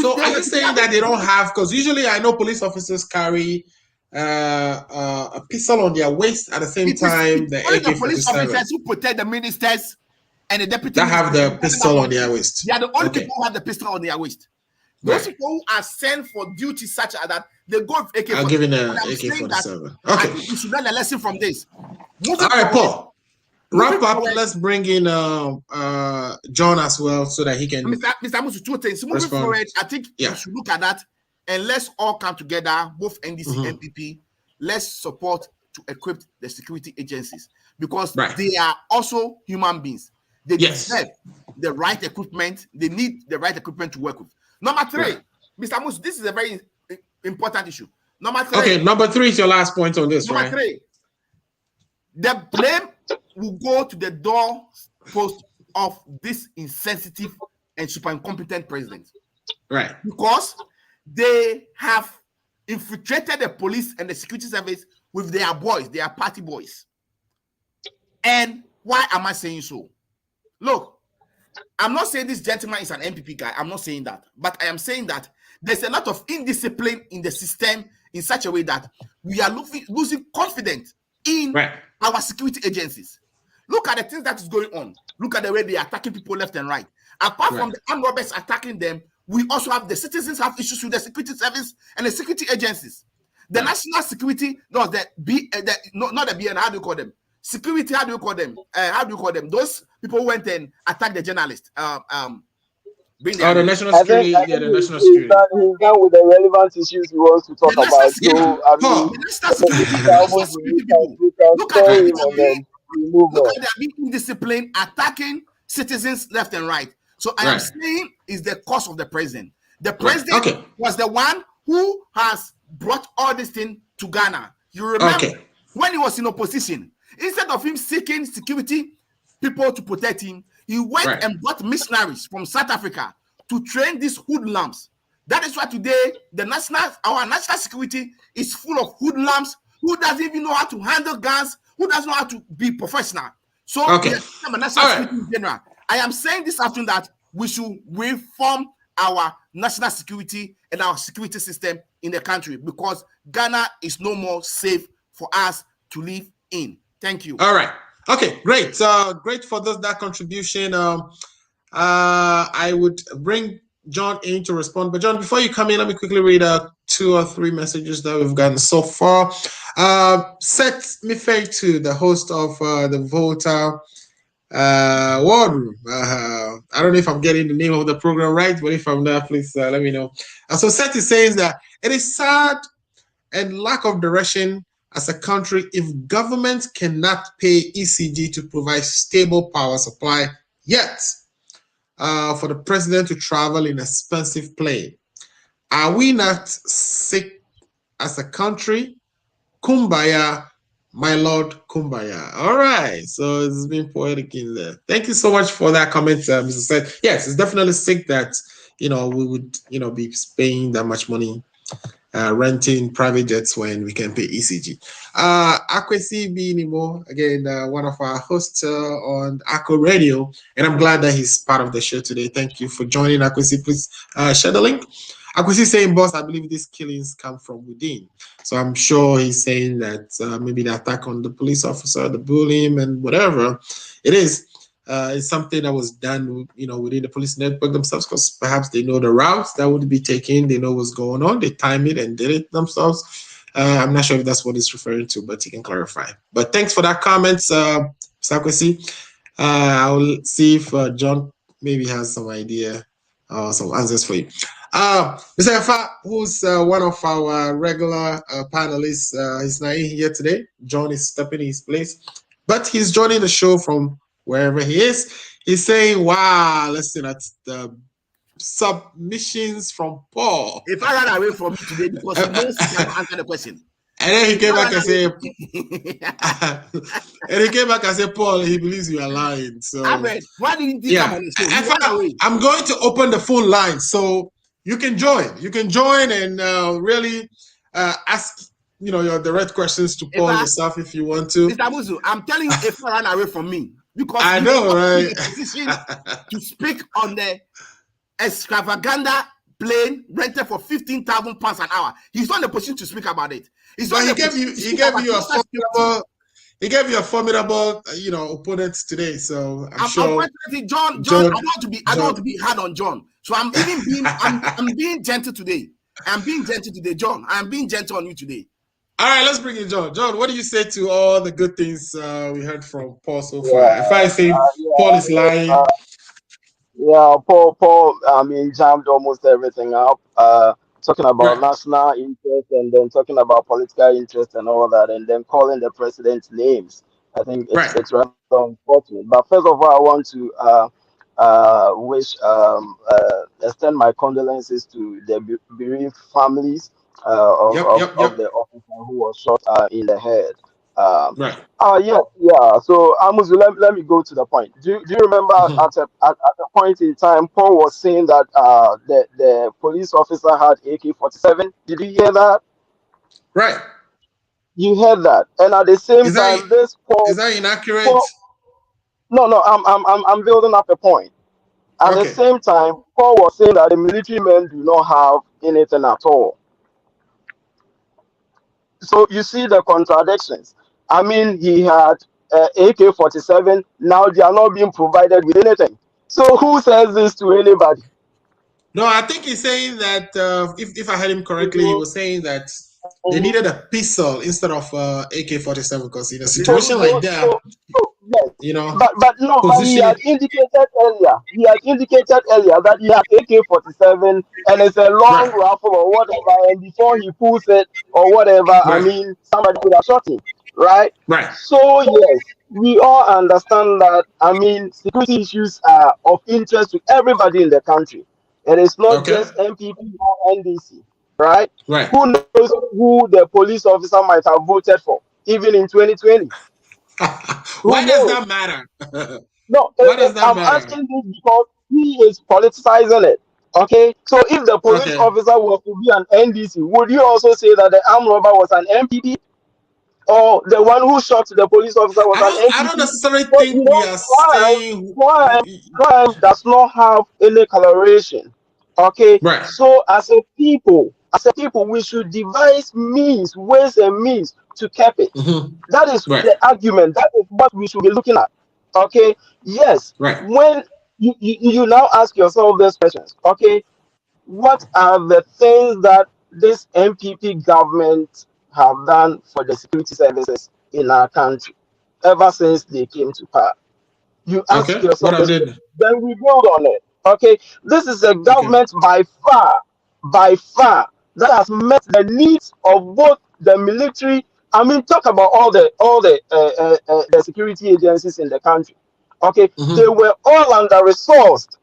So are you saying that they don't have, because usually I know police officers carry a pistol on their waist at the same time. The AK-47. The police officers who protect the ministers and the deputy that have the pistol on their waist. They are the only people who have the pistol on their waist. Those people who are sent for duty such as that, they go with AK-47. I'm giving an AK-47. Okay. We should learn a lesson from this. All right, Paul. Wrap up. Let's bring in John as well so that he can. Mr. Amusu, 2 things. Moving forward, I think we should look at that and let's all come together, both NDC and NPP. Let's support to equip the security agencies because they are also human beings. They deserve the right equipment. They need the right equipment to work with. Number 3, Mr. Amusu, this is a very important issue. Number 3. Okay, number 3 is your last point on this, number 3. The blame will go to the door post of this insensitive and super incompetent president. Because they have infiltrated the police and the security service with their boys, their party boys. And why am I saying so? Look, I'm not saying this gentleman is an MPP guy. I'm not saying that. But I am saying that there's a lot of indiscipline in the system in such a way that we are losing confidence in our security agencies. Look at the things that is going on. Look at the way they are attacking people left and right. Apart from the armed robbers attacking them, we also have the citizens have issues with the security service and the security agencies. The national security, not the BN, how do you call them? Security, how do you call them? Those people who went and attacked the journalist. The national security. The national security. He's done with the relevant issues he wants to talk about. So, look at they are being indisciplined, attacking citizens left and right. So I am saying is the cause of the president. The president was the one who has brought all this thing to Ghana. You remember when he was in opposition, instead of him seeking security people to protect him, he went and brought missionaries from South Africa to train these hoodlums. That is why today our national security is full of hoodlums who doesn't even know how to handle guns, who doesn't know how to be professional. So national security in general. I am saying this afternoon that we should reform our national security and our security system in the country because Ghana is no more safe for us to live in. Thank you. All right. Okay, great. Great for that contribution. I would bring John in to respond. But John, before you come in, let me quickly read 2 or 3 messages that we've gotten so far. Seth Mifetu, the host of the Volta War Room. I don't know if I'm getting the name of the program right, but if I'm not, please let me know. So Seth is saying that it is sad and lack of direction as a country if government cannot pay ECG to provide stable power supply, yet for the president to travel in expensive plane. Are we not sick as a country? Kumbaya, my Lord, Kumbaya. All right, so it's been poetic in there. Thank you so much for that comment, Mr. Seth. Yes, it's definitely sick that we would be paying that much money renting private jets when we can pay ECG. Akwesi Binimo, again, one of our hosts on Akko Radio, and I'm glad that he's part of the show today. Thank you for joining, Akwesi. Please share the link. Akwesi saying, boss, I believe these killings come from within. So I'm sure he's saying that maybe the attack on the police officer, the bullying, and whatever it is something that was done, within the police network themselves, because perhaps they know the routes that would be taken, they know what's going on, they time it and did it themselves. I'm not sure if that's what it's referring to, but he can clarify. But thanks for that comment, Sakwesi. I'll see if John maybe has some idea some answers for you. Mr. Efa, who's one of our regular panelists, he's not here today. John is stepping in his place, but he's joining the show from wherever he is. He's saying, wow, listen, that's the submissions from Paul. If I ran away from you today because he knows he can answer the question. And then he came back and said, Paul, he believes you are lying. So, Ahmed, why didn't he come on the show? I'm going to open the phone line so you can join. You can join and really ask, your direct questions to Paul yourself if you want to. Mr. Muzu, I'm telling you, if I ran away from me, because I know, right? Position to speak on the extravaganza plane rented for £15,000 an hour. He's not in a position to speak about it. He gave you a formidable, opponent today. So I'm sure. Unfortunately, John, I don't want to be hard on John. So I'm being gentle today. I'm being gentle today, John. I'm being gentle on you today. All right, let's bring in John. John, what do you say to all the good things we heard from Paul so far? If I say Paul is lying. Paul, jammed almost everything up. Talking about national interest and then talking about political interest and all that, and then calling the president's names. I think it's rather unfortunate. But first of all, I want to extend my condolences to the bereaved families of the officer who was shot in the head. So Amuzu, let me go to the point. Do you remember at a point in time, Paul was saying that the police officer had AK-47? Did you hear that? Right. You heard that, and at the same time, this Paul is that inaccurate? No, I'm building up a point. At the same time, Paul was saying that the military men do not have anything at all. So you see the contradictions. I mean, he had AK-47. Now they are not being provided with anything. So who says this to anybody? No, I think he's saying that if I heard him correctly, he was saying that they needed a pistol instead of AK-47 because in a situation like that, But he had indicated earlier. That he had AK-47 and it's a long rifle or whatever. And before he pulls it or whatever, somebody could have shot him. Right. So yes, we all understand that. Security issues are of interest to everybody in the country. It is not just MPP or NDC. Right. Who knows who the police officer might have voted for, even in 2020? Why does that matter? No, I'm asking this because he is politicizing it. Okay, so if the police officer was to be an NDC, would you also say that the armed robber was an MPP? Or the one who shot the police officer was an MPP? I don't necessarily think we are saying crime does not have any coloration. Okay, so as a people, we should devise ways and means to keep it. That is the argument. That is what we should be looking at. Okay, yes. When you now ask yourself these questions, okay, what are the things that this MPP government have done for the security services in our country ever since they came to power? You ask yourself, then we build on it. Okay, this is a government by far that has met the needs of both the military. Talk about all the security agencies in the country. Okay, they were all under-resourced.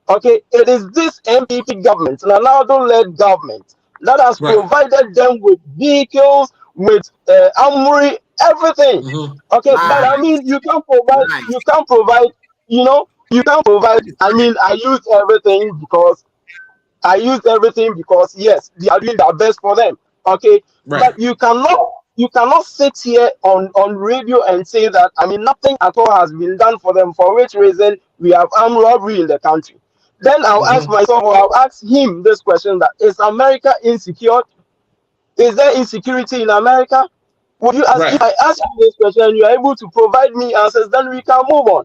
Okay, it is this MPP government, an Ronaldo-led government, that has provided them with vehicles, with armory, everything. Okay, but you can't provide. I used everything because yes, they are doing their best for them. Okay, but you cannot sit here on radio and say that nothing at all has been done for them. For which reason we have armed robbery in the country? Then I'll ask myself, or I'll ask him this question: that is America insecure? Is there insecurity in America? Would you ask if I ask you this question and you are able to provide me answers? Then we can move on.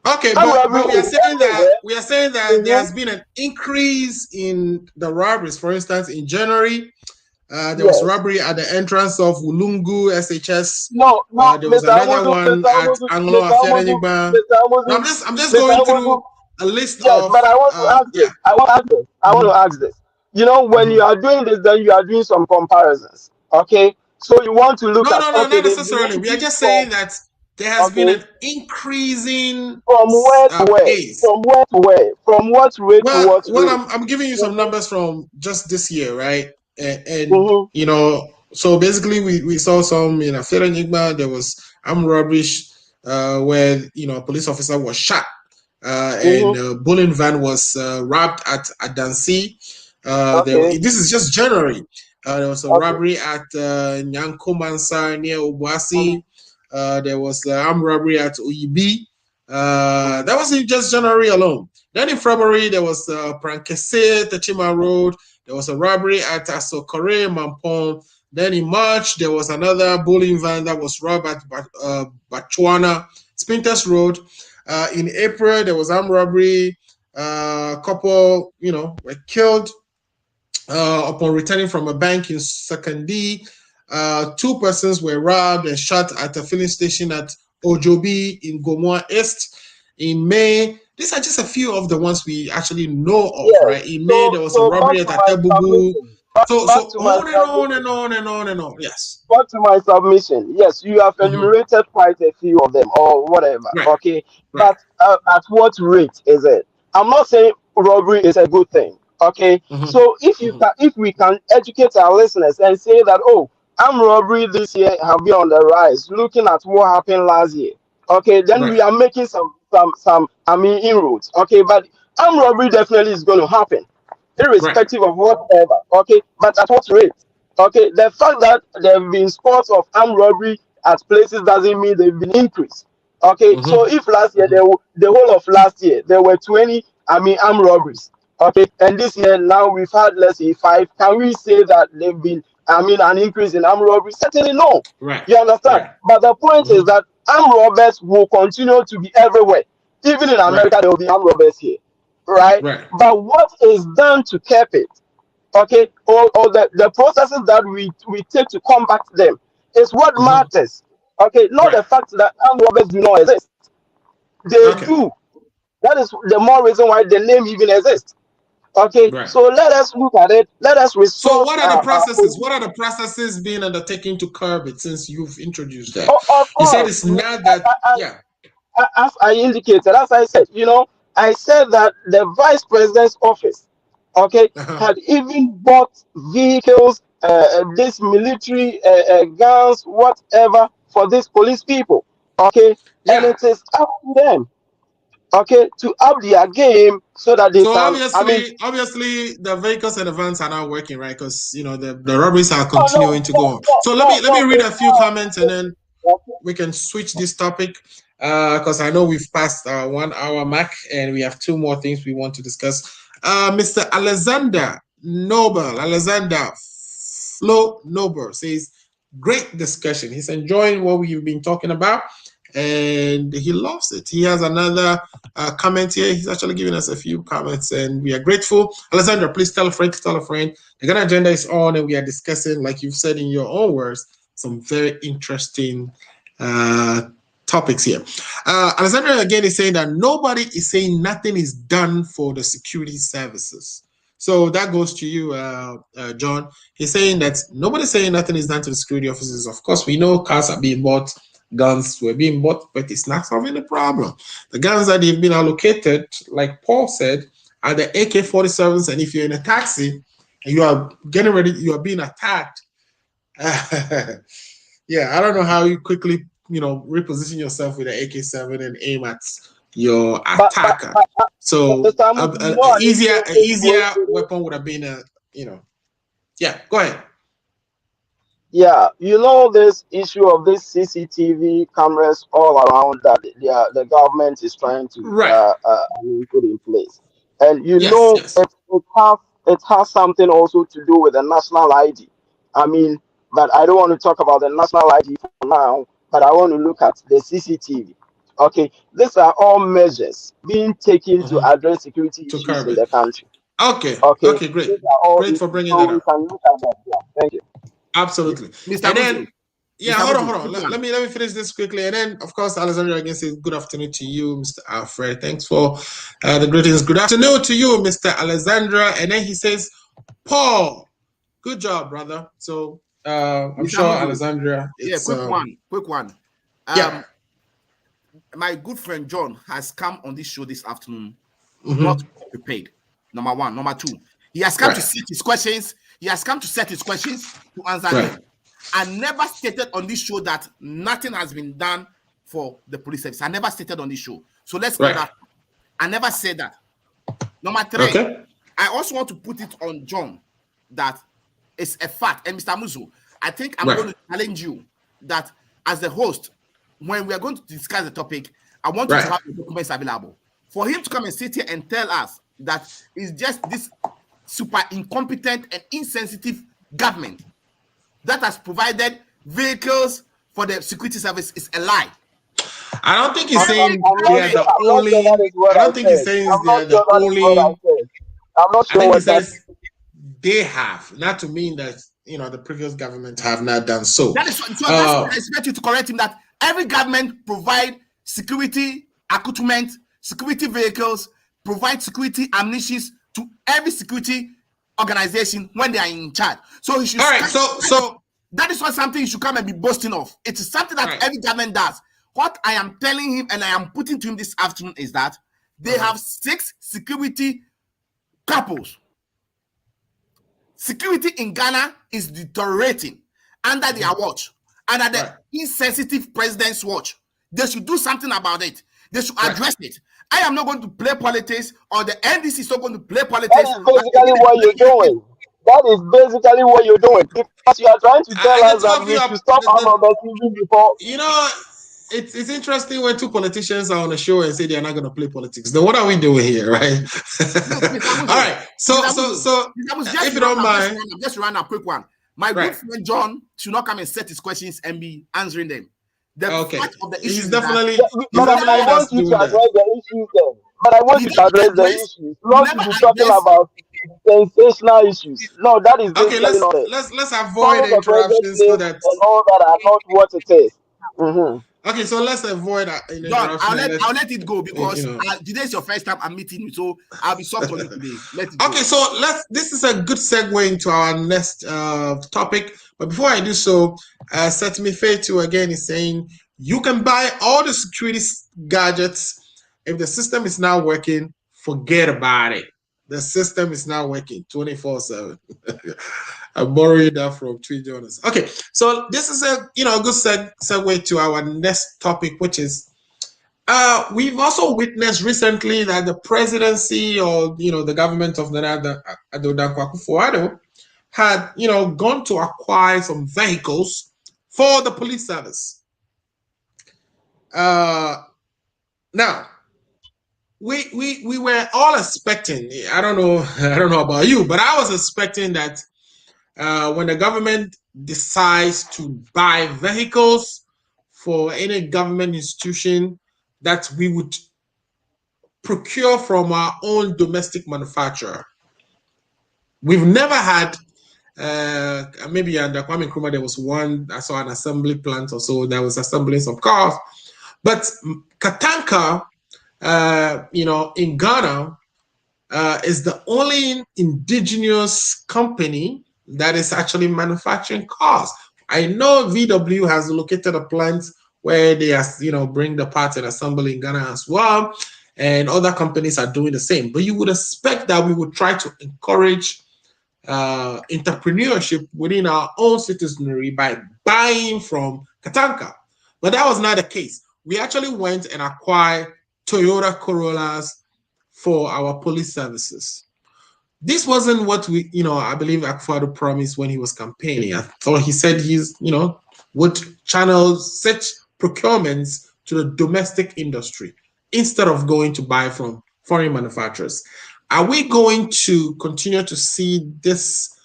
Okay, but we are saying that there has been an increase in the robberies. For instance, in January, there was robbery at the entrance of Ulungu SHS. There was another one at Anglo Afenigba. I'm just going through. a list Yes, of but I want to ask yeah. this. I want to ask this. You know, when you are doing this, then you are doing some comparisons. Okay, so you want to look No, at, no, no, okay, not they've been necessarily. We are increased just from, saying that there has been okay, an increasing from where to where, pace. from where to where, from what rate to Well, what well, rate. I'm giving you some numbers from just this year, right? And Mm-hmm, you know, so basically we saw some in Afera Enigma. There was armed robbery where you know a police officer was shot, and mm-hmm, a bullion van was robbed at Adansi. okay, This is just January. There was a okay, robbery at Nyanko Mansa near mm-hmm, Obuasi. There was armed robbery at Oyibi. mm-hmm, That was in just January alone. Then in February, there was Prankese, Techima Road. There was a robbery at Asokore, Mampong. Then in March, there was another bullion van that was robbed at Bachuana, Spinters Road. In April, there was armed robbery. A couple, you know, were killed upon returning from a bank in Sekandi. Two persons were robbed and shot at a filling station at Ojobi in Gomoa East in May. These are just a few of the ones we actually know of, yes. right? In May, So, there was a so back robbery at to my Atebubu. submission. So Back to my on and on and submission. on and on and on. Yes. Back to my submission. Yes, you have Mm-hmm. enumerated quite a few of them, or whatever. Right. Okay, Right. but at what rate is it? I'm not saying robbery is a good thing. Okay, Mm-hmm. so Mm-hmm. if we can educate our listeners and say that, oh, armed robbery this year have been on the rise, looking at what happened last year. Okay, then we Right. are making some I mean inroads. Okay, but armed robbery definitely is going to happen, Right. irrespective of whatever. Okay, but at what rate? Okay, the fact that there have been sports of armed robbery at places doesn't mean they've been increased. Okay, so Mm-hmm. if last year Mm-hmm. the whole of last year there were 20, I mean, armed robberies. Okay, and this year now we've had, let's say, 5. Can we say that they've been, I mean, an increase in armed robbery? Certainly no. Right. You understand? Right. But the point is Mm-hmm. that armed robbers will continue to be everywhere. Even in Right. America, there will be armed robbers here, right? Right. But what is done to curb it? Okay, or the processes that we take to combat them is what Mm-hmm. matters. Okay, not Right. the fact that armed robbers do not exist. They Okay. do. That is the more reason why the name even exists. Okay, Right. so let us look at it. Let us So resource what are the our processes? What are the processes being undertaken to curb it since you've introduced that? of You said course, it's not that, yeah. as I indicated, as I said, I said that the vice president's office, okay, Uh-huh. had even bought vehicles, this military guns, whatever, for these police people, okay, and Yeah. it is up to them, okay, to up their game so that they So can. I mean, obviously, the vehicles and the vans are not working, right? Because you know the robberies are no, no, continuing to go no, on. no, So no, let me no, read a it's few not. comments and then Okay. we can switch this topic because I know we've passed 1 hour mark and we have two more things we want to discuss. Mr. Alexander Flo Noble says, great discussion. He's enjoying what we've been talking about and he loves it. He has another comment here. He's actually giving us a few comments and we are grateful. Alexander, please tell a friend to tell a friend. The Ghana agenda is on and we are discussing, like you've said in your own words, some very interesting topics here. Alexander again is saying that nobody is saying nothing is done for the security services. So that goes to you, John. He's saying that nobody's saying nothing is done to the security officers. Of course, we know cars are being bought, guns were being bought, but it's not solving the problem. The guns that have been allocated, like Paul said, are the AK-47s, and if you're in a taxi and you are getting ready, you are being attacked. Yeah, I don't know how you quickly, reposition yourself with an AK-7 and aim at your But attacker. but So Mr. Amusi, an an easier interesting way to weapon would have been yeah. Go ahead. Yeah, this issue of this CCTV cameras all around that the government is trying to Right. I mean, put in place, and Yes. Yes. it has something also to do with the national ID. I mean, but I don't want to talk about the national ID for now. But I want to look at the CCTV. Okay, these are all measures being taken to Mm-hmm. address security To issues curb in it. the country. Okay. Okay, Okay. Great. these are all Great for issues, bringing so that we up. can look at that. Yeah, thank you. Absolutely. Mr. And Musu, then Yeah, Mr. hold Muzu, on. Let me finish this quickly, and then of course, Alexandra again says good afternoon to you, Mr. Alfred. Thanks for the greetings. Good afternoon to you, Mr. Alexandra, and then he says, Paul, good job, brother. So I'm Mr. sure Muzu, Alexandra, yeah, it's quick one. yeah. My good friend John has come on this show this afternoon, Mm-hmm. not prepared. Number one. Number two, he has come to set his questions. He has come to set his questions to answer them. I never stated on this show that nothing has been done for the police service. I never stated on this show. So let's clear that. I never said that. Number three, I also want to put it on John that it's a fact. And Mr. Muzu, I think I'm going to challenge you that as the host, when we are going to discuss the topic, I want you to have the documents available. For him to come and sit here and tell us that it's just this super incompetent and insensitive government that has provided vehicles for the security service is a lie. I don't think he's saying they are the only. I don't think he's saying they are the only. I'm not sure I think he what that says they have, not to mean that the previous government have not done so. That is so. That's what I expect you to correct him. That every government provide security equipment, security vehicles, provide security ammunition to every security organization when they are in charge. So he should. All right. So that is not something you should come and be boasting of. It is something that every government does. What I am telling him and I am putting to him this afternoon is that they have 6 security couples. Security in Ghana is deteriorating under their watch, under the insensitive president's watch. They should do something about it. They should address it. I am not going to play politics, or the NDC is not going to play politics. That is basically what you're doing. That is basically what you're doing. Because you are trying to tell us that we should stop our messaging before. It's interesting when two politicians are on a show and say they are not going to play politics. Then what are we doing here, right? All right. So if you don't mind, just run a quick one. My good friend John should not come and set his questions and be answering them. He's definitely. But I want you to address the issues then. But I want you to address the issues. Not to be talking about sensational issues. No, that is okay. Let's avoid interruptions so that and all that are not what it is. Mm-hmm. Okay, so let's avoid John, I'll let it go because today is your first time I'm meeting you, so I'll be soft on you today. Okay, so this is a good segue into our next topic. But before I do so, Setmi Fetu again is saying you can buy all the security gadgets. If the system is not working, forget about it. The system is not working 24/7. I borrowed that from Tweet Jonas. Okay, so this is a good segue to our next topic, which is we've also witnessed recently that the presidency or the government of Nana Addo Dankwa Akufo-Addo had gone to acquire some vehicles for the police service. Now we were all expecting. I don't know about you, but I was expecting that. When the government decides to buy vehicles for any government institution, that we would procure from our own domestic manufacturer. We've never had, maybe under Kwame Nkrumah, there was one, I saw an assembly plant or so that was assembling some cars. But Katanka, in Ghana, is the only indigenous company that is actually manufacturing cars. I know VW has located a plant where they bring the parts and assemble in Ghana as well, and other companies are doing the same. But you would expect that we would try to encourage entrepreneurship within our own citizenry by buying from Katanka. But that was not the case. We actually went and acquired Toyota Corollas for our police services. This wasn't what I believe Akufo-Addo promised when he was campaigning. I thought he said would channel such procurements to the domestic industry instead of going to buy from foreign manufacturers. Are we going to continue to see this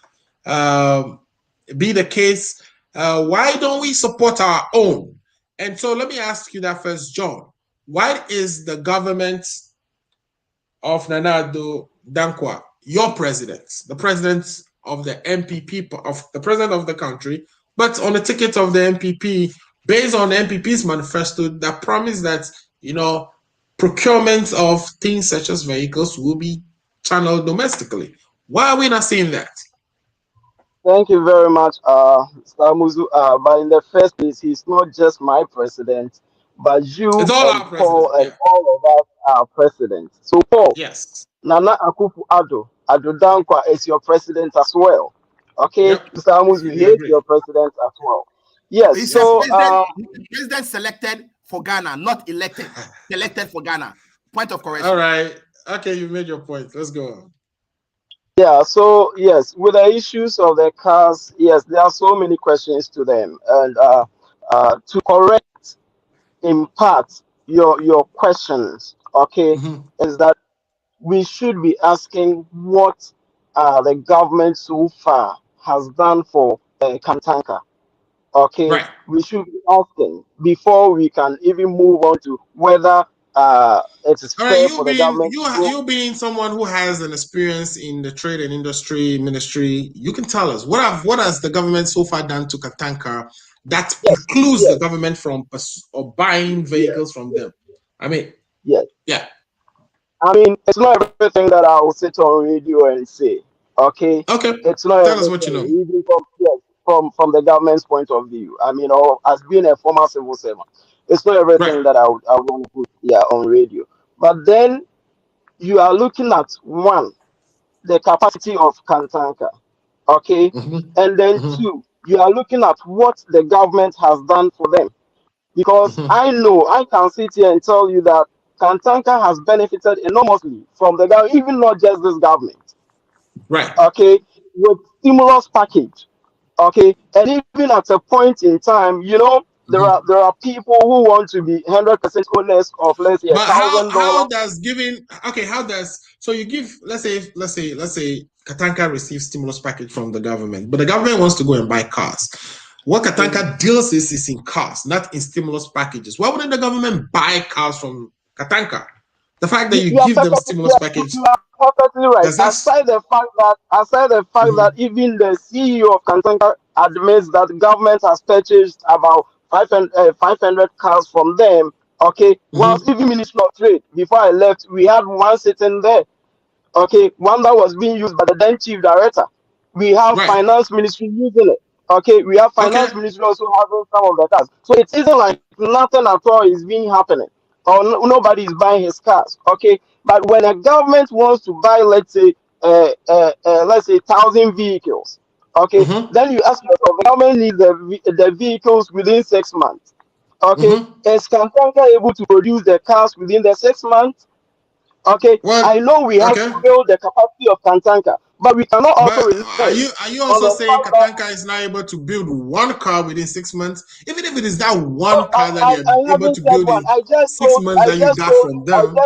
be the case? Why don't we support our own? And so let me ask you that first, John. Why is the government of Nana Addo Dankwa, your president, the president of the MPP, of the president of the country, But on the ticket of the MPP, based on the MPP's manifesto, that promise that, procurement of things such as vehicles will be channeled domestically. Why are we not seeing that? Thank you very much, Mr. Muzu. But in the first place, he's not just my president, but It's you all and our Paul president. and Yeah. all of us are presidents. So, Paul, Yes. Nana Akufo-Addo, Addo Dankwa is your president as well. Okay, Yep. Mr. Amuzu, he We is agree. your president as well. Yes, He said so president selected for Ghana, not elected. Selected for Ghana. Point of correction. All right. Okay, you made your point. Let's go on. yeah, so yes, with the issues of the cars, yes, there are so many questions to them, and to correct in part your questions, okay, Mm-hmm. is that we should be asking what the government so far has done for Kantanka. Okay, Right. we should be asking before we can even move on to whether it is All right, fair for the government to go. you being someone who has an experience in the trade and industry ministry, you can tell us what has the government so far done to Katanka that Yes, precludes the yes, government from or buying yes, vehicles from them. I mean, yes. yeah, I mean, it's not everything that I will sit on radio and say. Okay, okay. it's not Tell us what you everything, know. even from yes, from the government's point of view. I mean, or as being a former civil servant, it's not Right. everything that I want to put on radio. But then you are looking at one, the capacity of Kantanka. Okay, Mm-hmm. and then Mm-hmm. two, you are looking at what the government has done for them. Because Mm-hmm. I know I can sit here and tell you that Kantanka has benefited enormously from the government, even not just this government. Right. Okay, with stimulus package. Okay, and even at a point in time, Mm-hmm. there are people who want to be 100% owners of, let's say, a But thousand how dollar. does giving okay, how does so you give let's say Katanka receives stimulus package from the government, but the government wants to go and buy cars. What Katanka deals is in cars, not in stimulus packages. Why wouldn't the government buy cars from Katanka? The fact that you You are give them perfectly, stimulus package, you are perfectly right. does that Aside the fact that Mhm. even the CEO of Kantanka admits that the government has purchased about 500 cars from them. Okay, whilst Mhm. even Ministry of Trade, before I left, we had one sitting there. Okay, one that was being used by the then chief director. We have Right. finance ministry using it. Okay, we have Okay. finance ministry also having some of the cars. So it isn't like nothing at all is being happening, or nobody is buying his cars. Okay, but when a government wants to buy, let's say 1,000 vehicles, okay, Mhm. then you ask yourself, the government needs the vehicles within 6 months. Okay, Mhm. is Kantanka able to produce the cars within the 6 months? Okay, Well, I know we have okay. to build the capacity of Kantanka, but we cannot also But rely are you on also the saying fact that Katanka is not able to build one car within 6 months? Even if it is that one car that they're I able haven't to said build one. in 6 months that you got from them.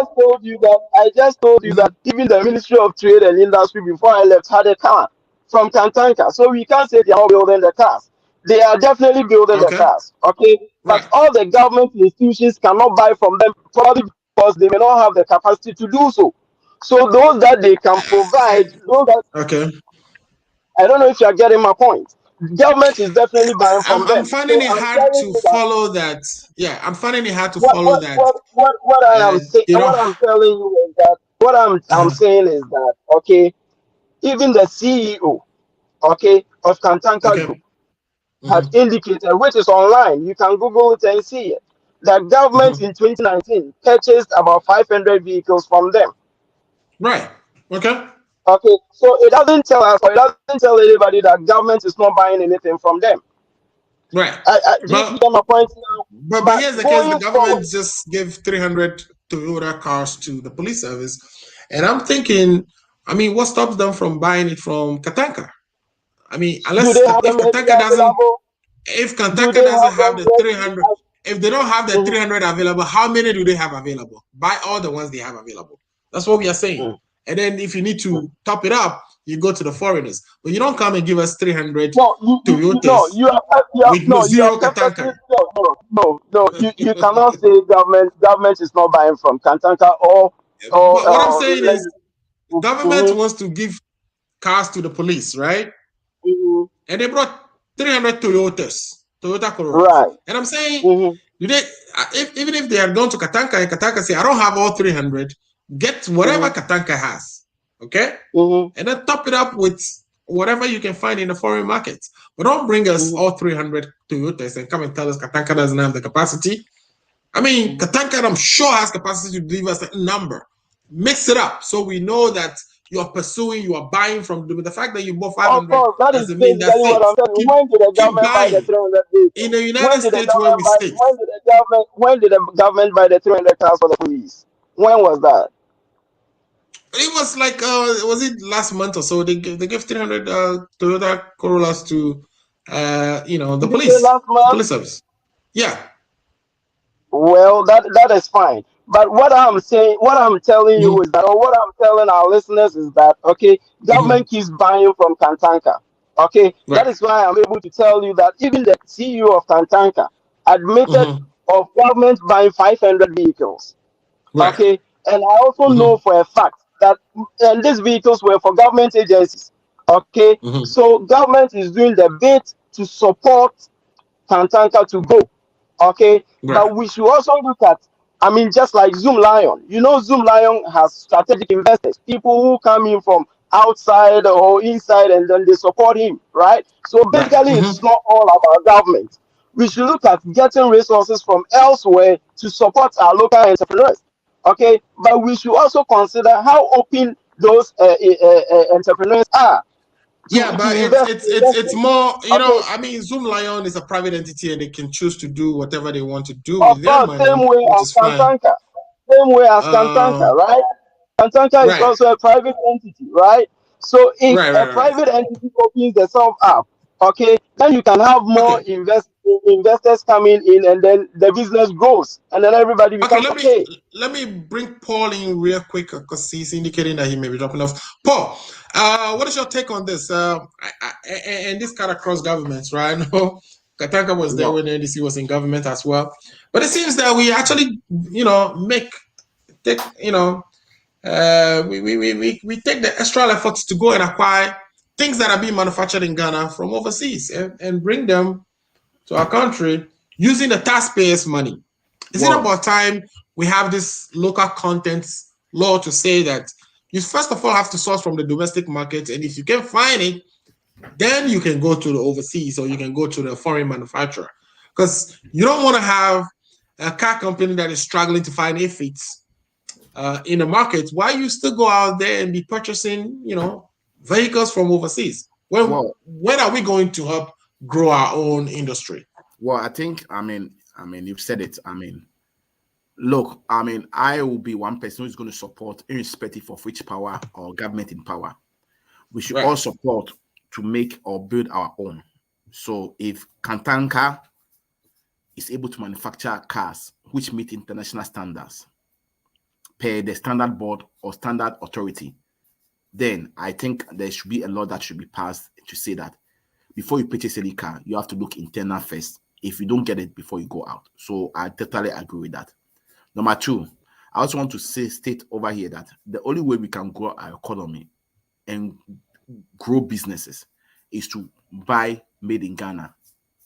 I just told you that Mhm. even the Ministry of Trade and Industry before I left had a car from Kantanka. So we can't say they are not building the cars. They are definitely building the Okay. cars. Okay. But Right. all the government institutions cannot buy from them probably because they may not have the capacity to do so. So those that they can provide, those that Okay. I don't know if you are getting my point. Government is definitely buying I'm from I'm them. finding So it I'm hard telling to you that follow that. Yeah, I'm finding it hard to follow that. what I am saying, You know. what I'm telling you is that what I'm Uh-huh. saying is that okay, even the CEO, okay, of Kantanka Okay. Group had Hmm. indicated, which is online, you can Google it and see it, that government Hmm. in 2019 purchased about 500 vehicles from them. Right. Okay. Okay, so it doesn't tell us, or it doesn't tell anybody that government is not buying anything from them. Right. Do you But get my point now? but But here's the case: the going government forward, just gave 300 Toyota cars to the police service, and I'm thinking, I mean, what stops them from buying it from Katanka? I mean, do they unless have if them readily Kataka doesn't, available? if Do Kataka they doesn't have have them the readily? 300, if they don't have the Mhm, 300 available, how many do they have available? Buy all the ones they have available. That's what we are saying. mhm, And then if you need mhm. to top it up, you go to the foreigners. But you don't come and give us 300 No, Toyotas with no you are zero perfectly Katanka. no. You cannot say government is not buying from Kantanka But what I'm saying let's is, government mhm, wants to give cars to the police, right? mhm, And they brought 300 Toyota Corollas. Right. And I'm saying, Mm-hmm. do they, even if they had gone to Katanka and Katanka say, I don't have all 300, get whatever Katanka has, okay? And then top it up with whatever you can find in the foreign markets. But don't bring us all 300 Toyotas and come and tell us Katanka doesn't have the capacity. I mean, Katanka, I'm sure, has capacity to deliver a certain number. Mix it up so we know that you're pursuing, you are buying from the fact that you bought Of 500 course, that is doesn't mean that's basically what it. I'm telling you. When did the Keep government buy the buying. 300 In vehicles? the United States, where we stay. When did the government buy the 300 cars for the police? When was that? It was like, was it last month or so? They gave 300 Toyota Corollas to, the Did you say police, last the month? police service. Yeah. Well, that is fine. But what I'm saying, what I'm telling you is that, or what I'm telling our listeners is that, okay, government keeps buying from Kantanka. Okay, that Right. is why I'm able to tell you that even the CEO of Kantanka admitted of government buying 500 vehicles. Right. Okay, and I also know for a fact that and these vehicles were for government agencies. Okay, so government is doing the bit to support Kantanka to go. Okay, Right. but we should also look at, I mean, just like Zoom Lion. You know, Zoom Lion has strategic investors, people who come in from outside or inside and then they support him, right? So Right. basically, it's not all about government. We should look at getting resources from elsewhere to support our local entrepreneurs. Okay, but we should also consider how open those entrepreneurs are Yeah, to but invest. it's more, Okay, I mean, Zoom Lion is a private entity and they can choose to do whatever they want to do of with their course, money, which is fine. Same way as Uh, Kantanka, right? Kantanka is right. also a private entity, right? So if a Right. private entity opens themselves up, okay, then you can have more Okay. investors coming in, and then the business grows, and then everybody Okay, becomes okay. let me bring Paul in real quick because he's indicating that he may be dropping off. Paul, what is your take on this? And this kind of cross governments, right? I know Kataka was there Yeah. when the NDC was in government as well, but it seems that we actually, we take the extra efforts to go and acquire things that are being manufactured in Ghana from overseas and bring them to our country using the taxpayers' money. Is it Wow. about time we have this local content law to say that you first of all have to source from the domestic market, and if you can find it, then you can go to the overseas or you can go to the foreign manufacturer, because you don't want to have a car company that is struggling to find AFITs in the market while you still go out there and be purchasing, vehicles from overseas. When are we going to help grow our own industry? Well, I think, I mean, you've said it. I mean, look, I mean, I will be one person who's going to support, irrespective of which power or government in power. We should all support to make or build our own. So if Kantanka is able to manufacture cars which meet international standards per the standard board or standard authority, then I think there should be a law that should be passed to say that before you purchase any car, you have to look internal first. If you don't get it before you go out. So I totally agree with that. Number two, I also want to state over here that the only way we can grow our economy and grow businesses is to buy made in Ghana,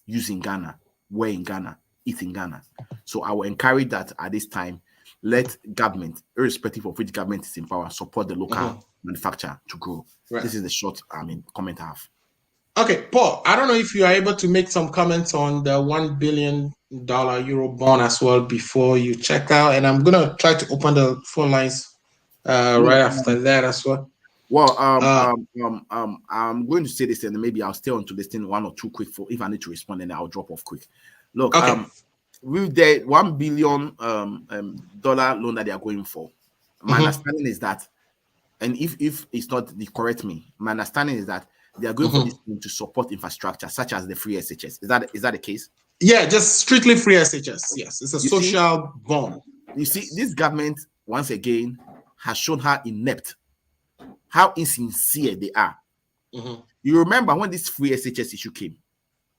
use in Ghana, wear in Ghana, eat in Ghana. So I will encourage that at this time, let government, irrespective of which government is in power, support the local manufacturer to grow. This is the short, comment I have. Okay, Paul, I don't know if you are able to make some comments on the $1 billion Euro bond as well before you check out. And I'm going to try to open the phone lines right after that as well. Well, I'm going to say this and maybe I'll stay on to this thing one or two quick for if I need to respond and I'll drop off quick. Look, with the $1 billion dollar loan that they are going for, my understanding is that, and if it's not, correct me, my understanding is that they are going for this to support infrastructure such as the free SHS. Is that the case? Yeah, just strictly free SHS. Yes, it's a social bond. You see, this government once again has shown how inept, how insincere they are. You remember when this free SHS issue came,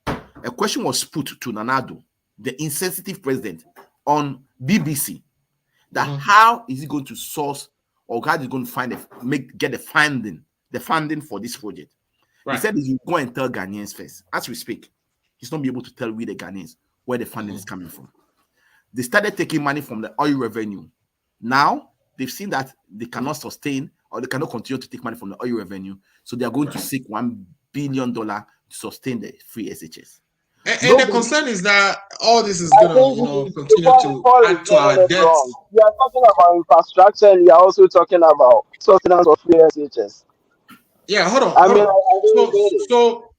a question was put to Nanado, the insensitive president, on BBC, that how is he going to source or how is he going to get the funding for this project? He said he will go and tell Ghanaians first. As we speak, he's not be able to tell we the Ghanaians where the funding is coming from. They started taking money from the oil revenue. Now they've seen that they cannot sustain or they cannot continue to take money from the oil revenue, so they are going to seek $1 billion to sustain the free SHS. And the concern is that all this is going to, continue to add to our debt. We are talking about infrastructure, and we are also talking about sustenance of free SHS. Yeah, hold on. So,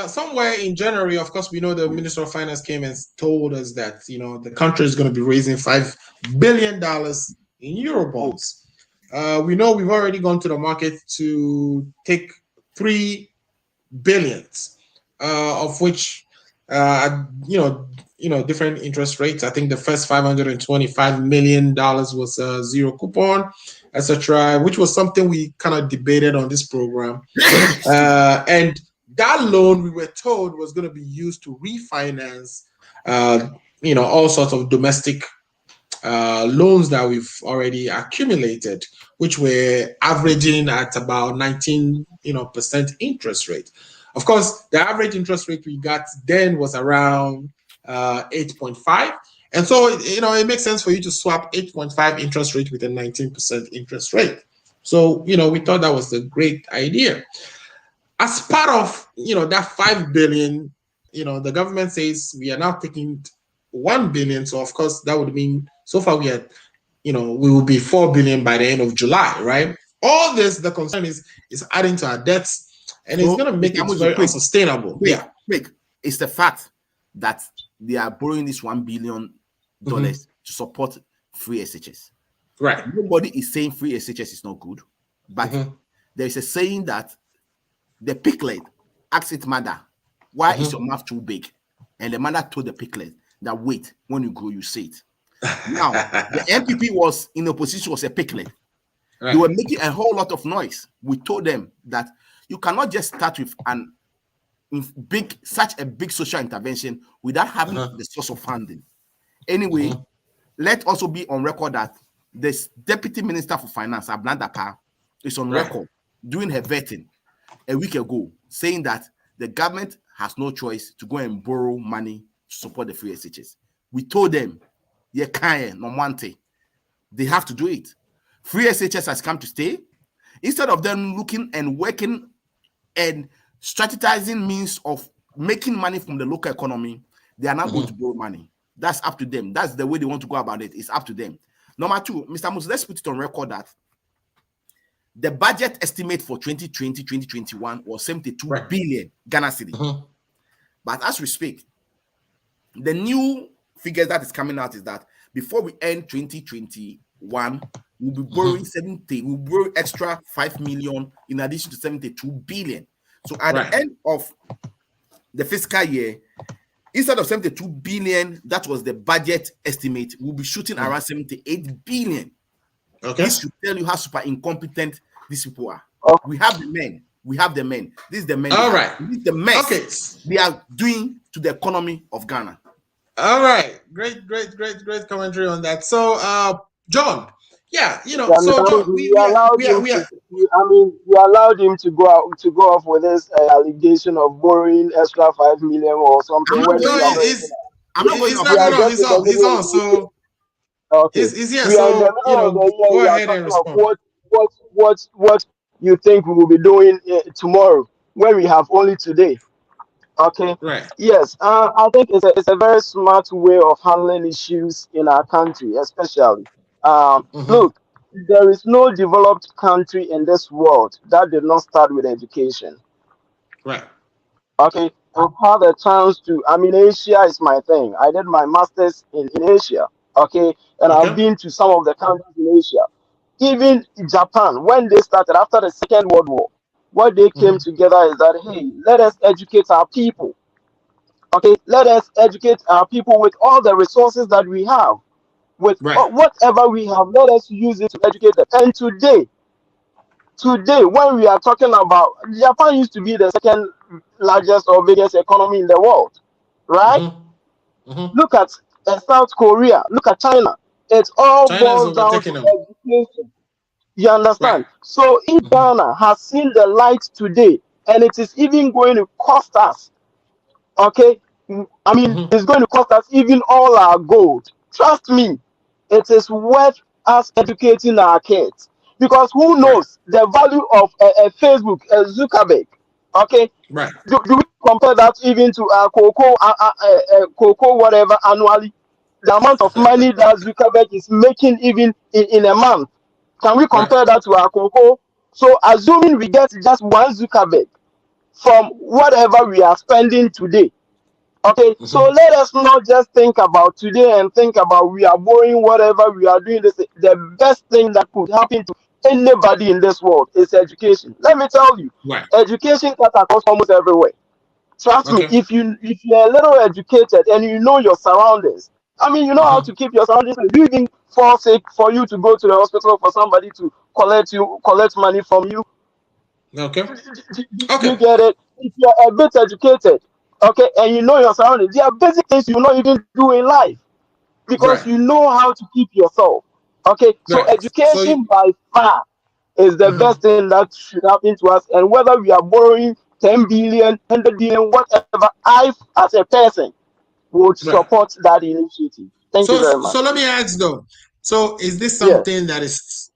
somewhere in January, of course, we know the Minister of Finance came and told us that the country is going to be raising $5 billion in Eurobonds. We know we've already gone to the market to take $3 billion, of which different interest rates. I think the first $525 million was zero coupon, etc., which was something we kind of debated on this program. And that loan, we were told, was going to be used to refinance, all sorts of domestic loans that we've already accumulated, which were averaging at about 19% interest rate. Of course, the average interest rate we got then was around 8.5. And so, it makes sense for you to swap 8.5 interest rate with a 19% interest rate. So, we thought that was a great idea. As part of, that $5 billion, the government says we are now taking $1 billion. So, of course, that would mean so far we had, we will be $4 billion by the end of July, right? All this, the concern is adding to our debts. And it's going to make it very unsustainable. It's the fact that they are borrowing this $1 billion to support free SHS. Right. Nobody is saying free SHS is not good, but there is a saying that the piglet asked its mother, why is your mouth too big? And the mother told the piglet that, wait, when you grow, you say it. Now, the MPP was in opposition, was a piglet. Right. They were making a whole lot of noise. We told them that you cannot just start with such a big social intervention without having the source of funding. Anyway, let also be on record that the Deputy Minister for Finance, Ablandapa, is on record doing her vetting a week ago, saying that the government has no choice to go and borrow money to support the free SHS. We told them, they have to do it. Free SHS has come to stay. Instead of them looking and working and strategizing means of making money from the local economy, they are not going to borrow money. That's up to them. That's the way they want to go about it. It's up to them. Number two, Mr. Mus, let's put it on record that the budget estimate for 2020-2021 was 72 billion Ghana cedi. But as we speak, the new figure that is coming out is that before we end 2021, we'll be borrowing we'll borrow extra 5 million in addition to 72 billion. So at the end of the fiscal year, instead of 72 billion, that was the budget estimate, we'll be shooting around 78 billion. Okay. This should tell you how super incompetent these people are. We have the men. This is the men. All right. This is the mess they are doing to the economy of Ghana. All right. Great commentary on that. So, John, we allowed him to go off with this allegation of borrowing extra 5 million or something. He's on. So he's here. So go ahead and respond. What you think we will be doing tomorrow when we have only today? Okay. Right. Yes. I think it's a very smart way of handling issues in our country, especially. Look, there is no developed country in this world that did not start with education. Right. Okay. I've had a chance to. Asia is my thing. I did my master's in Asia. Okay. And I've been to some of the countries in Asia. Even Japan, when they started after the Second World War, what they came together is that, hey, let us educate our people. Okay, let us educate our people with all the resources that we have. With whatever we have, let us use it to educate them. And today, when we are talking about, Japan used to be the second largest or biggest economy in the world, right? Look at South Korea, look at China. It's all boils down to education. You understand? So if Ghana has seen the light today, and it is even going to cost us. Okay, I mean, it's going to cost us even all our gold. Trust me, it is worth us educating our kids, because who Right. knows the value of a Facebook, a Zuckerberg. Okay, Right. do we compare that even to cocoa whatever annually? The amount of money that Zuckerberg is making even in a month. Can we Right. compare that to our cocoa? So assuming we get just one Zuckerberg from whatever we are spending today. Okay, so let us not just think about today and think about we are borrowing whatever we are doing. This, the best thing that could happen to anybody in this world is education. Let me tell you, Right. education cuts across almost everywhere. Trust me, Okay. if you're a little educated and you know your surroundings, I mean, you know how to keep your surroundings. You even fall sick for you to go to the hospital for somebody to collect money from you. Okay. You Okay. get it? If you're a bit educated, okay, and you know your surroundings, there are basic things you will not even do in life because Right. you know how to keep yourself. Okay, so Right. So you, education by far is the best thing that should happen to us. And whether we are borrowing 10 billion, 100 billion, whatever, I, as a person, would right. support that initiative. Thank you very So much. let me ask though. So is this Yes. something that is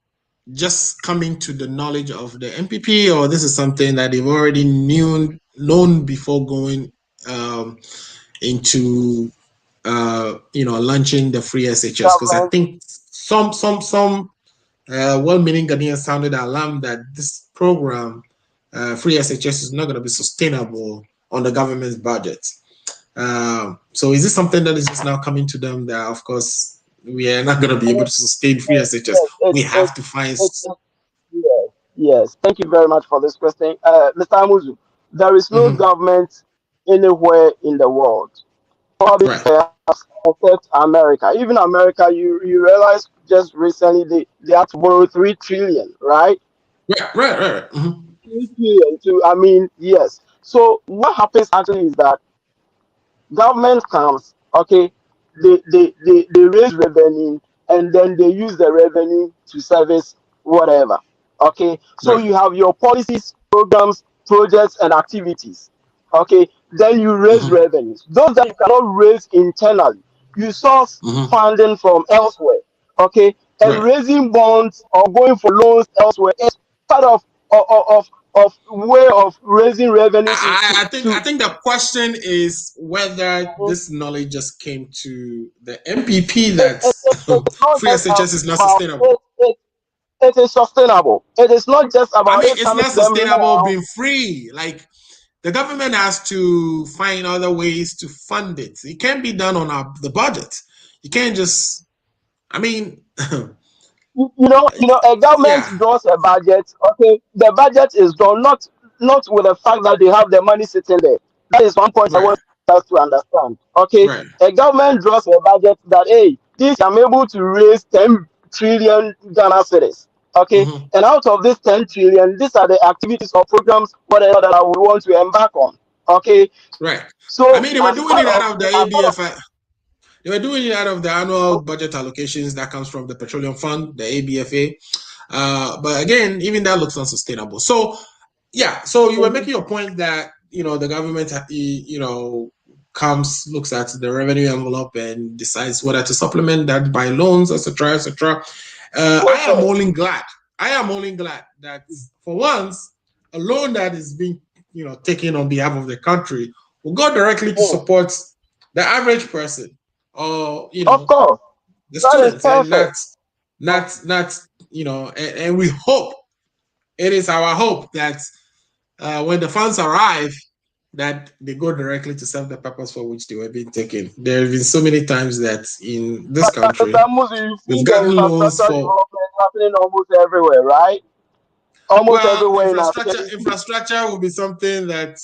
just coming to the knowledge of the MPP, or this is something that they've already known before going into launching the free SHS? Because I Government. think some well-meaning Ghanaians sounded alarm that this program, free SHS, is not going to be sustainable on the government's budget. So is this something that is just now coming to them that, of course, we are not going to be able to sustain free SHS? Yes, We have to find. yes, yes. Thank you very much for this question. Mr. Amuzu, there is no Mhm. government anywhere in the world, probably Right, perhaps except America. Even America, you realize just recently they had to borrow 3 trillion, right? right. Mhm. 3 trillion to, I mean, yes. So what happens actually is that government comes, okay, they raise revenue and then they use the revenue to service whatever. Okay, so Right. you have your policies, programs, projects, and activities. Okay, then you raise Mhm. revenues. Those that you cannot raise internally, you source Mhm. funding from elsewhere. Okay, and Right. raising bonds or going for loans elsewhere is part of way of raising revenue I think the question is whether to this knowledge just came to the MPP it, that it, it, it's not free just SHS is not about sustainable. it is sustainable. It is not just I about mean, it it's coming not to them sustainable now. being free. Like the government has to find other ways to fund it. It can't be done on the budget. You can't just. I mean, A government yeah, draws a budget. Okay, the budget is drawn not with the fact that they have the money sitting there. That is one point I right, want us to understand. Okay, right. a government draws a budget that, hey, this I'm able to raise 10 trillion Ghana cedis. Okay, Mhm. and out of this 10 trillion, these are the activities or programs whatever that I would want to embark on. Okay, Right. I so mean, they were as doing part it out of of the as part of ABF. They were doing it out of the annual budget allocations that comes from the Petroleum Fund, the ABFA. But again, even that looks unsustainable. So, yeah. So you were making your point that the government, comes, looks at the revenue envelope and decides whether to supplement that by loans, etc., etc. I yes, am sir. only glad. I am only glad that for once, a loan that is being taken on behalf of the country will go directly to Mm. support the average person or Of course, the that is students, and perfect. not and we hope, it is our hope that when the funds arrive, that they go directly to serve the purpose for which they were being taken. There have been so many times that in this But country Mr. Muzi, you've we've seen the gotten loans infrastructure for, development happening almost everywhere, right? Almost well, everywhere in Africa. infrastructure will be something that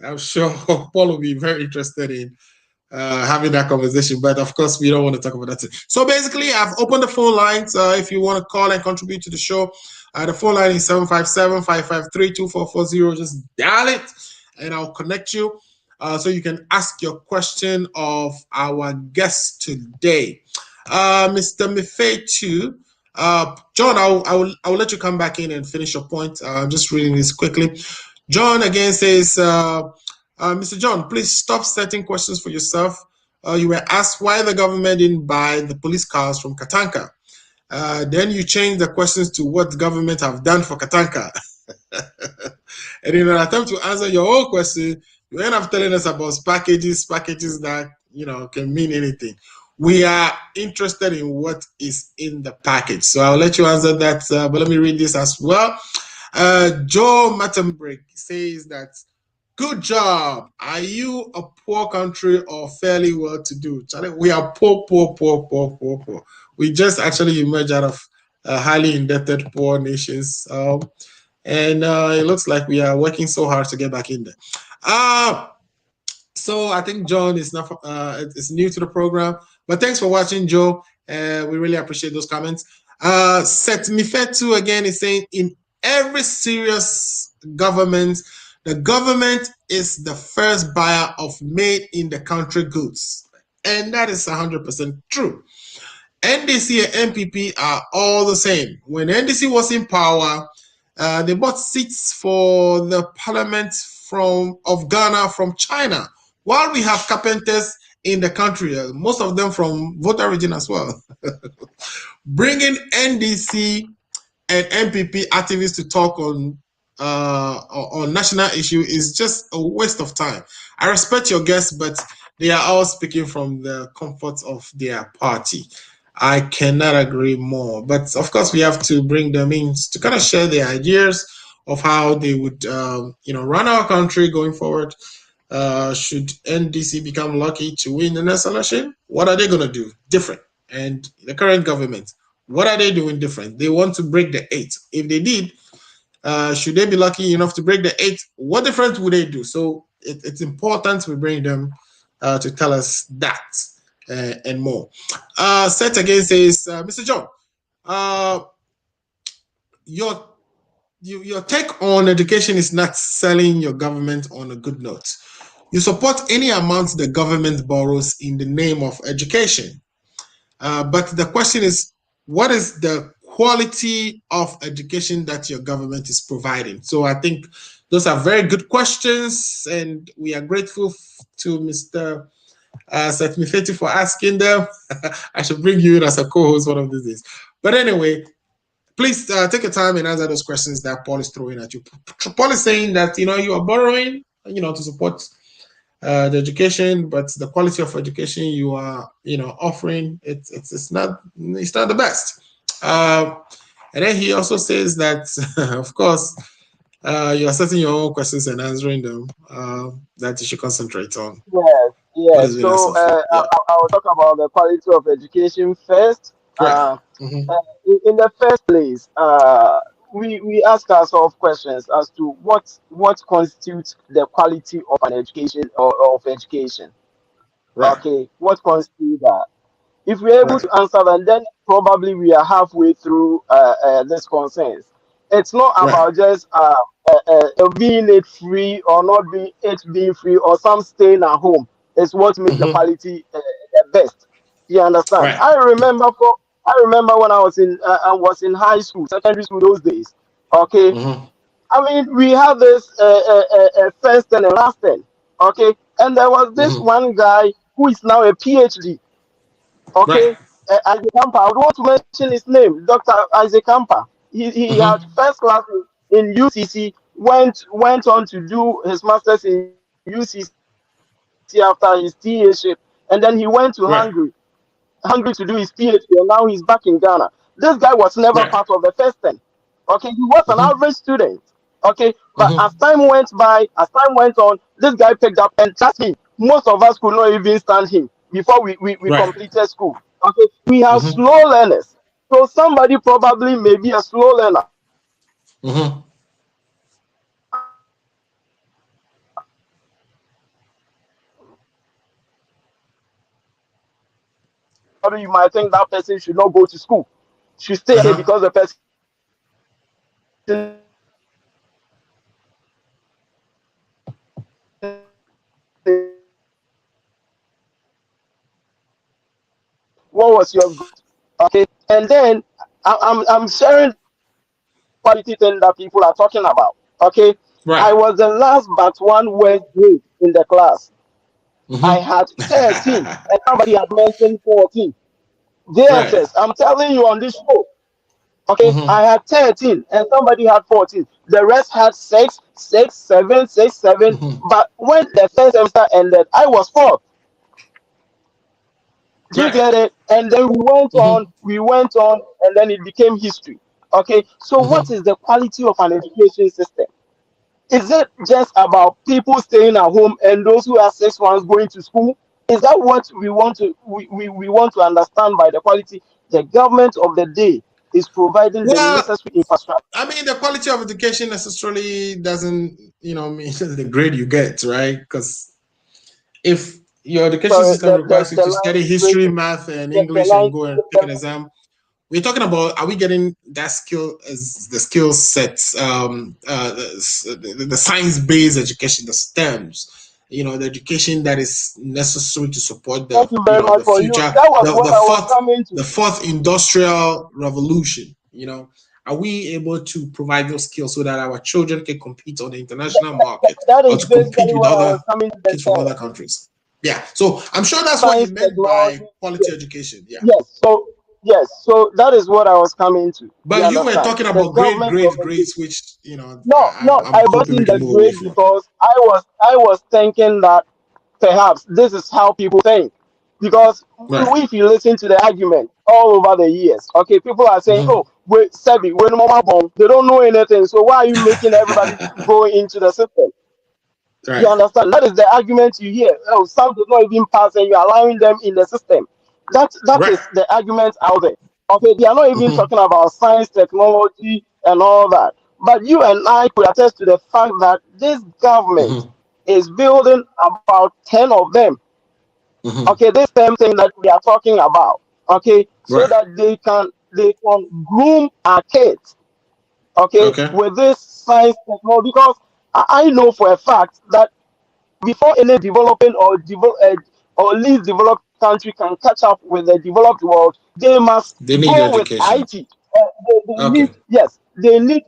I'm sure Paul will be very interested in having that conversation. But of course, we don't want to talk about that. So basically, I've opened the phone lines. If you want to call and contribute to the show, the phone line is 757-553-2440. Just dial it and I'll connect you so you can ask your question of our guest today. Mr. Mifetu, John, I will let you come back in and finish your point. I'm just reading this quickly. John again says, Mr. John, please stop setting questions for yourself. You were asked why the government didn't buy the police cars from Katanka. Then you change the questions to what the government have done for Katanka. And in an attempt to answer your own question, you end up telling us about packages that can mean anything. We are interested in what is in the package. So I'll let you answer that, but let me read this as well. Joe Mattenbrick says that, good job. Are you a poor country or fairly well-to-do? We are poor. We just actually emerged out of highly indebted poor nations. And it looks like we are working so hard to get back in there. So I think John is not is new to the program, but thanks for watching, Joe. We really appreciate those comments. Seth Mifetu again is saying, in every serious government, the government is the first buyer of made in the country goods, and that is 100% true. NDC and MPP are all the same. When NDC was in power, they bought seats for the parliament of Ghana from China, while we have carpenters in the country, most of them from Volta region as well. Bringing NDC and MPP activists to talk on national issue is just a waste of time. I respect your guests, but they are all speaking from the comfort of their party. I cannot agree more. But of course, we have to bring them in to kind of share their ideas of how they would, run our country going forward. Should NDC become lucky to win the next election, what are they going to do different? And the current government, what are they doing different? They want to break the 8. If they did, should they be lucky enough to break the 8? What difference would they do? So it's important we bring them to tell us that and more. Seth again says, Mr. John, your take on education is not selling your government on a good note. You support any amount the government borrows in the name of education. But the question is, what is the quality of education that your government is providing? So I think those are very good questions, and we are grateful to Mr. Seth Mifetu for asking them. I should bring you in as a co-host one of these days. But anyway, please take your time and answer those questions that Paul is throwing at you. Paul is saying that you are borrowing, to support the education, but the quality of education you are offering, it's not the best. And then he also says that of course you are setting your own questions and answering them, that you should concentrate on. Yes. So I'll talk about the quality of education first. In the first place, we ask ourselves questions as to what constitutes the quality of an education or of education. Right. Okay, what constitutes that? If we're able to answer that, then probably we are halfway through this concerns. It's not about just being it free or not being free, or some staying at home. It's what makes the quality the best. You understand? Right. I remember when I was in high school, secondary school those days. Okay, I mean we have this first and last ten. Okay, and there was this one guy who is now a PhD. Okay, Isaac Kampa. I would want to mention his name, Dr. Isaac Kampa. He had first class in UCC, went on to do his masters in UCC after his TA-ship, and then he went to Hungary to do his PhD, and now he's back in Ghana. This guy was never part of the first 10. Okay, he was an average student. Okay, but as time went on, this guy picked up, and trust me, most of us could not even stand him before we completed school. Okay, we have slow learners. So somebody probably may be a slow learner. You might think that person should not go to school, should stay here because the person what was your good? Okay, and then I'm sharing quality thing that people are talking about. Okay, I was the last but one worst grade in the class. I had 13, and somebody had mentioned 14. JSS, I'm telling you on this show. Okay, I had 13 and somebody had 14. The rest had 6, 6, 7, 6, 7. But when the first semester ended, I was 4th. Do you get it? And then we went on, and then it became history. Okay, so what is the quality of an education system? Is it just about people staying at home and those who are 6 months going to school? Is that what we want to we want to understand by the quality? The government of the day is providing the necessary infrastructure. I mean, the quality of education necessarily doesn't, mean the grade you get, right? Because if your education system requires you to study history, math, and English and go and take an exam, we're talking about, are we getting that skill as the skill sets, the science-based education, the STEMs, the education that is necessary to support the future, the fourth industrial revolution. Are we able to provide those skills so that our children can compete on the international market or to compete with other kids from other countries? Yeah, so I'm sure that's what you meant by quality education. Yeah. Yes, so that is what I was coming to. But you were talking about grades, which No, I wasn't the grade because I was thinking that perhaps this is how people think. Because if you listen to the argument all over the years, okay, people are saying, "Oh, wait, Sebi, when mama bomb, they don't know anything. So why are you making everybody go into the system?" Right. You understand? That is the argument you hear. Oh, some did not even pass, and you're allowing them in the system. That is the argument out there. Okay, they are not even talking about science, technology, and all that. But you and I could attest to the fact that this government is building about 10 of them. Okay, this same thing that we are talking about. Okay, so that they can groom our kids. Okay, with this science technology, because I know for a fact that before any developing or least developed country can catch up with the developed world, they must go with IT. They need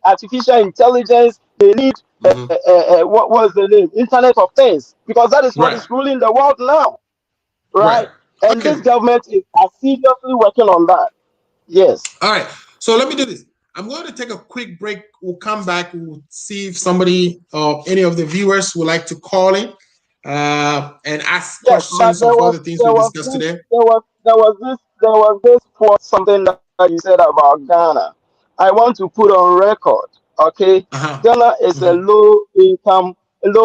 artificial intelligence. They need what was the name? Internet of Things, because that is what is ruling the world now, right? And this government is seriously working on that. Yes. All right. So let me do this. I'm going to take a quick break. We'll come back. We'll see if somebody or any of the viewers would like to call in and ask questions of all the things we discussed today. There was this for something that you said about Ghana. I want to put on record. Okay, Ghana is a low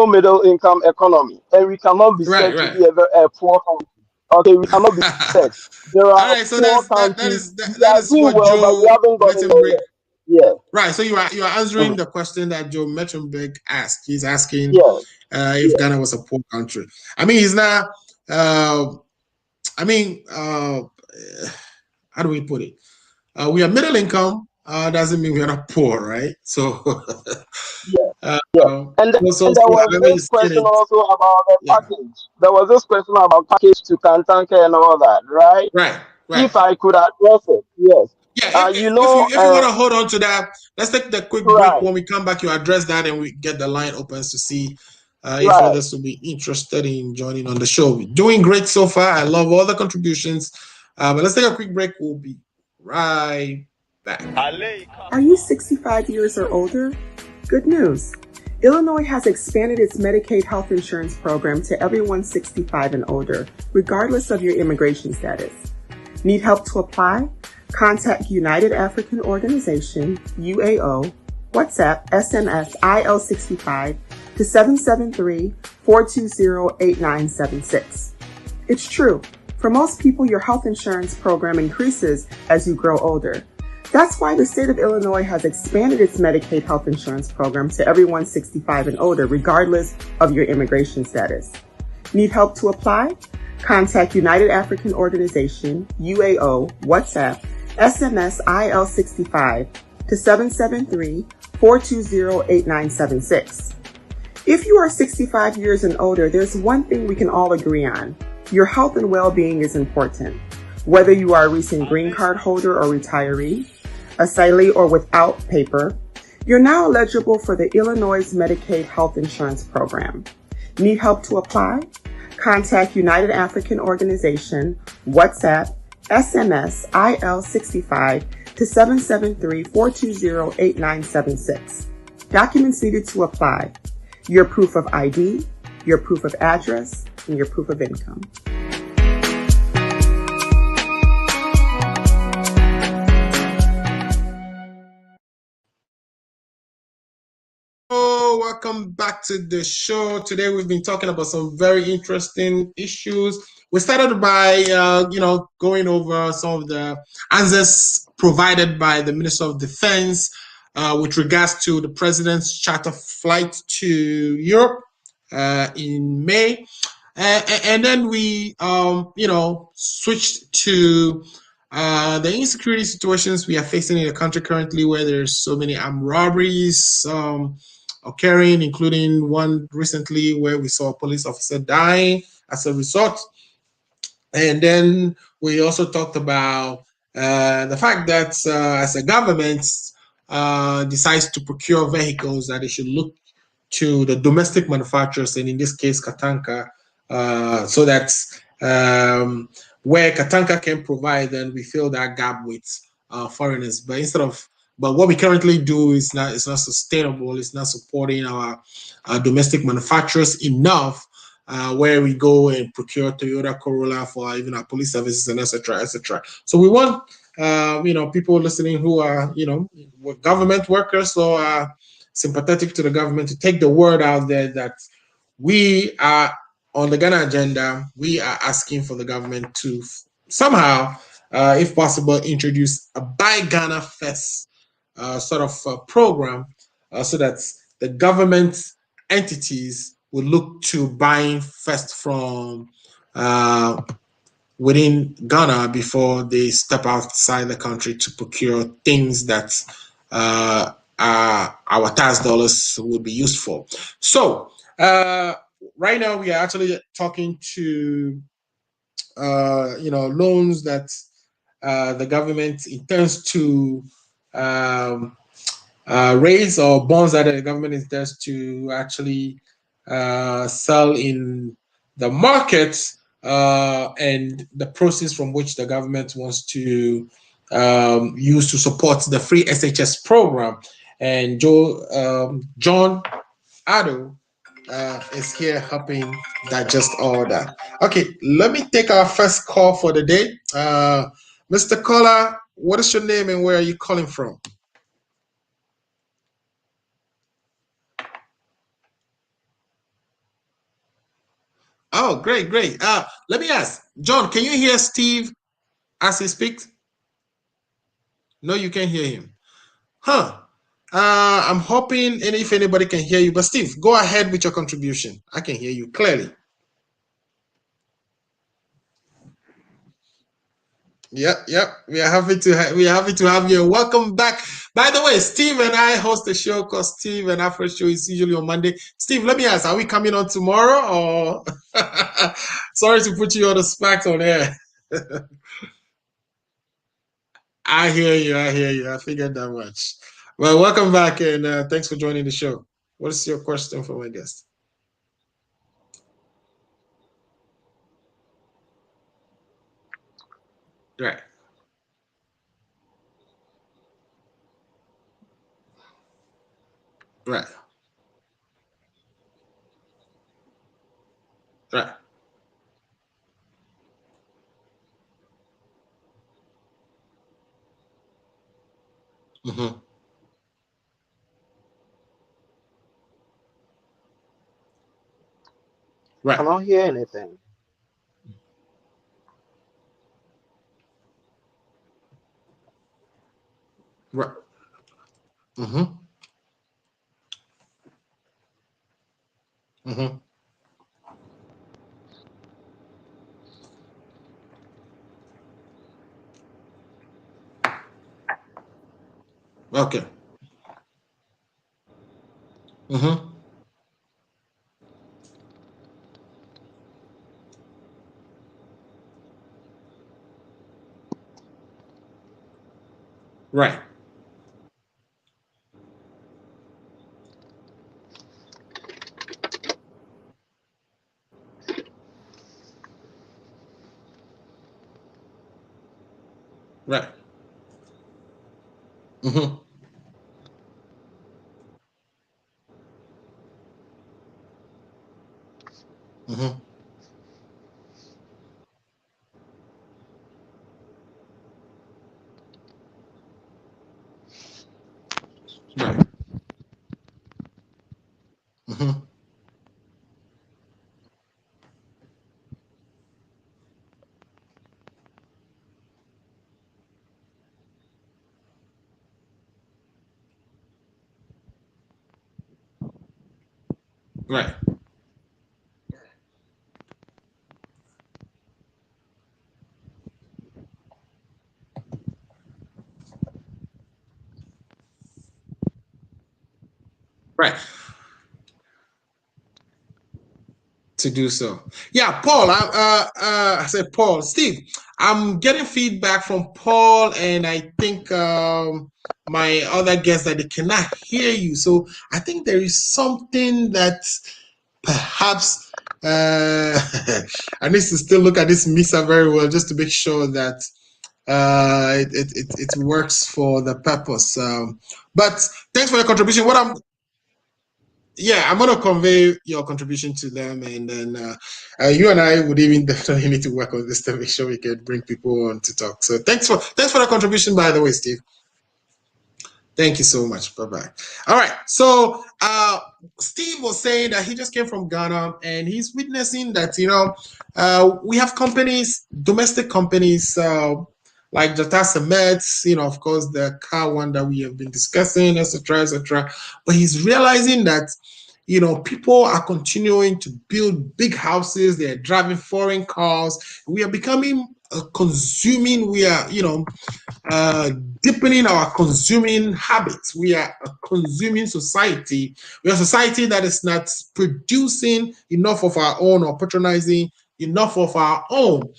middle income economy, and we cannot be said to be a poor country. Okay, we cannot be said. There are all right, so that is what Joe Yeah. Right. So you are answering the question that Joe Mettenberg asked. He's asking if Ghana was a poor country. I mean, he's not. How do we put it? We are middle income. Doesn't mean we are not poor, right? So. And there was this question also about the package. There was this question about package to Kantanke and all that, right? Right. If I could address it, yes. Yeah, if you want to hold on to that, let's take the quick break. When we come back, you address that and we get the line opens to see if others will be interested in joining on the show. We're doing great so far. I love all the contributions. But let's take a quick break. We'll be right back. Are you 65 years or older? Good news. Illinois has expanded its Medicaid health insurance program to everyone 65 and older, regardless of your immigration status. Need help to apply? Contact United African Organization, UAO, WhatsApp, SMS, IL65 to 773-420-8976. It's true. For most people, your health insurance program increases as you grow older. That's why the state of Illinois has expanded its Medicaid health insurance program to everyone 65 and older, regardless of your immigration status. Need help to apply? Contact United African Organization, UAO, WhatsApp, SMS IL65 to 773-420-8976. If you are 65 years and older, there's one thing we can all agree on. Your health and well-being is important. Whether you are a recent green card holder or retiree, asylee or without paper, You're now eligible for the Illinois Medicaid Health Insurance Program. Need help to apply? Contact United African Organization, WhatsApp, SMS IL65 to 773-420-8976. Documents needed to apply: your proof of ID, your proof of address, and your proof of income. Welcome back to the show. Today we've been talking about some very interesting issues. We started by going over some of the answers provided by the Minister of Defense with regards to the president's charter flight to Europe in May. And then we switched to the insecurity situations we are facing in the country currently, where there's so many armed robberies occurring, including one recently where we saw a police officer dying as a result. And then we also talked about the fact that as a government decides to procure vehicles, that it should look to the domestic manufacturers, and in this case, Katanka, so that where Katanka can provide, then we fill that gap with foreigners. But what we currently do is not sustainable. It's not supporting our domestic manufacturers enough, where we go and procure Toyota Corolla for even our police services and etc. etc. So we want people listening who are government workers or sympathetic to the government to take the word out there that we are on the Ghana agenda. We are asking for the government to somehow, if possible, introduce a Buy Ghana First sort of program, so that the government entities will look to buying first from within Ghana before they step outside the country to procure things that our tax dollars will be used for. So right now we are actually talking to loans that the government intends to raise, or bonds that the government intends to actually sell in the market, and the proceeds from which the government wants to use to support the free SHS program. And John Addo is here helping digest all that. Okay, let me take our first call for the day. Mr. Caller, what is your name and where are you calling from? Oh, great, great. Let me ask, John, can you hear Steve as he speaks? No, you can't hear him. Huh. I'm hoping, and if anybody can hear you, but Steve, go ahead with your contribution. I can hear you clearly. Yep. We are happy to have you. Welcome back. By the way, Steve and I host a show called Steve and Afro Show. It's usually on Monday. Steve, let me ask, are we coming on tomorrow, or sorry to put you on the spot on air? I hear you. I figured that much. Well, welcome back, and thanks for joining the show. What is your question for my guest? Right. Right. Right. Mm-hmm. I Right. cannot hear anything. Right. Mm-hmm. Mm-hmm. Okay. Mm-hmm. Right. Right. Mm-hmm. Mm-hmm. Right. Mm-hmm. Right. Right. To do so. Yeah, Paul. I said Paul. Steve, I'm getting feedback from Paul, and I think my other guests that they cannot hear you. So I think there is something that perhaps I need to still look at this mixer very well just to make sure that it works for the purpose. But thanks for your contribution. I'm going to convey your contribution to them, and then you and I would even definitely need to work on this to make sure we can bring people on to talk. So thanks for the contribution, by the way, Steve. Thank you so much. Bye-bye. All right. So Steve was saying that he just came from Ghana, and he's witnessing that, we have companies, domestic companies, like Jata Cement, of course, the car one that we have been discussing, etc., etc. But he's realizing that, people are continuing to build big houses. They're driving foreign cars. We are becoming consuming. We are, deepening our consuming habits. We are a consuming society. We are a society that is not producing enough of our own or patronizing enough of our own.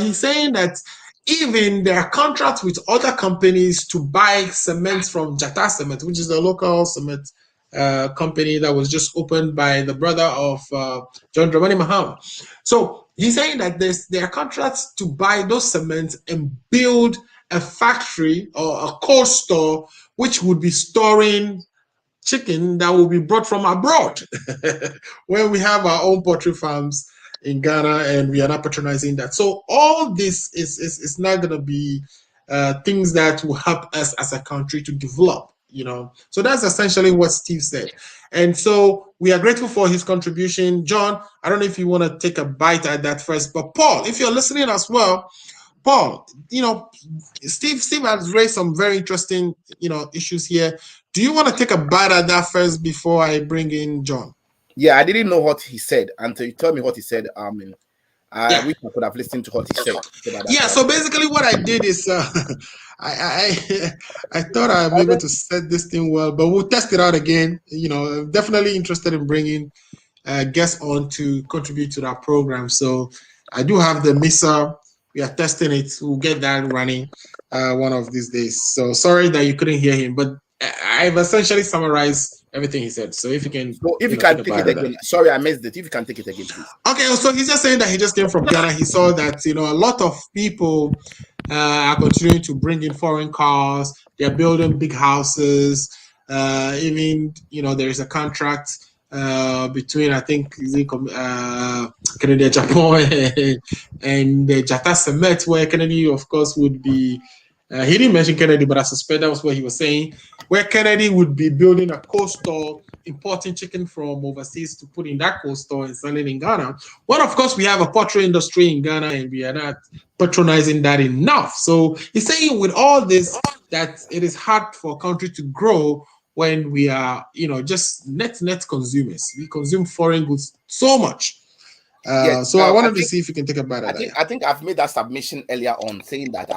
He's saying that even there are contracts with other companies to buy cement from Jata Cement, which is a local cement company that was just opened by the brother of John Dramani Mahama. So he's saying that there are contracts to buy those cements and build a factory or a cold store which would be storing chicken that will be brought from abroad when we have our own poultry farms in Ghana and we are not patronizing that. So all this is not going to be things that will help us as a country to develop, So that's essentially what Steve said. And so we are grateful for his contribution. John, I don't know if you want to take a bite at that first, but Paul, if you're listening as well, Paul, Steve has raised some very interesting, issues here. Do you want to take a bite at that first before I bring in John? Yeah, I didn't know what he said until you told me what he said. I wish I could have listened to what he said. So basically what I did is I thought I'd be able to set this thing well, but we'll test it out again. I'm definitely interested in bringing guests on to contribute to that program. So I do have the mixer. We are testing it. We'll get that running one of these days. So sorry that you couldn't hear him, but I've essentially summarized everything he said. So if you can, if you can take it again. Sorry, I missed it. If you can take it again, please. Okay, so he's just saying that he just came from Ghana. He saw that a lot of people are continuing to bring in foreign cars. They're building big houses. Even there is a contract between, I think, Kennedy Japan and Jata Cement, where Kennedy, of course, would be. He didn't mention Kennedy, but I suspect that was what he was saying, where Kennedy would be building a cold store, importing chicken from overseas to put in that cold store and selling in Ghana. Well, of course, we have a poultry industry in Ghana, and we are not patronizing that enough. So he's saying with all this that it is hard for a country to grow when we are, just net consumers. We consume foreign goods so much. So I wanted to see if you can take a bite at that. I think I've made that submission earlier on, saying that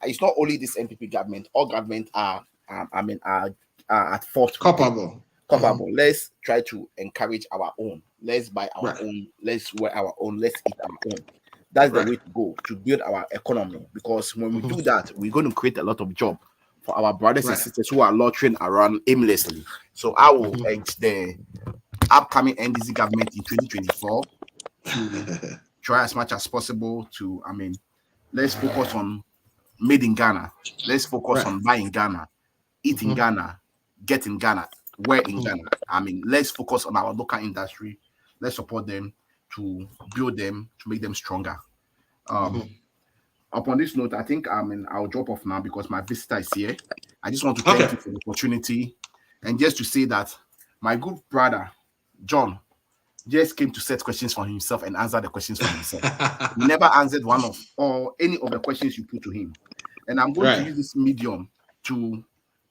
it's not only this NPP government. All government are at fault. Culpable. Mm-hmm. Let's try to encourage our own. Let's buy our own. Let's wear our own. Let's eat our own. That's the way to go to build our economy. Because when we do that, we're going to create a lot of job for our brothers and sisters who are loitering around aimlessly. So I will urge the upcoming NDC government in 2024 to try as much as possible to, let's focus on made in Ghana. Let's focus Right. on buy in Ghana, eat in Ghana, get in Ghana, wear in Ghana. I mean, let's focus on our local industry. Let's support them to build them, to make them stronger. Upon this note, I think I'll drop off now because my visitor is here. I just want to thank you for the opportunity, and just to say that my good brother John just came to set questions for himself and answer the questions for himself. He never answered one of or any of the questions you put to him. And I'm going to use this medium to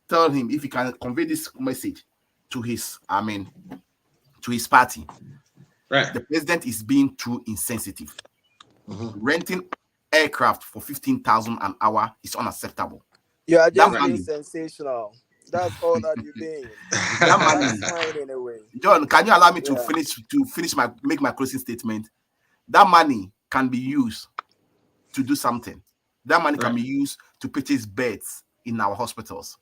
tell him if he can convey this message to his party. Right. The president is being too insensitive. Renting aircraft for 15,000 an hour is unacceptable. You are just being sensational. That's all that you're doing. That money, that's fine in a way. John, can you allow me to make my closing statement? That money can be used to do something. That money can be used to purchase beds in our hospitals.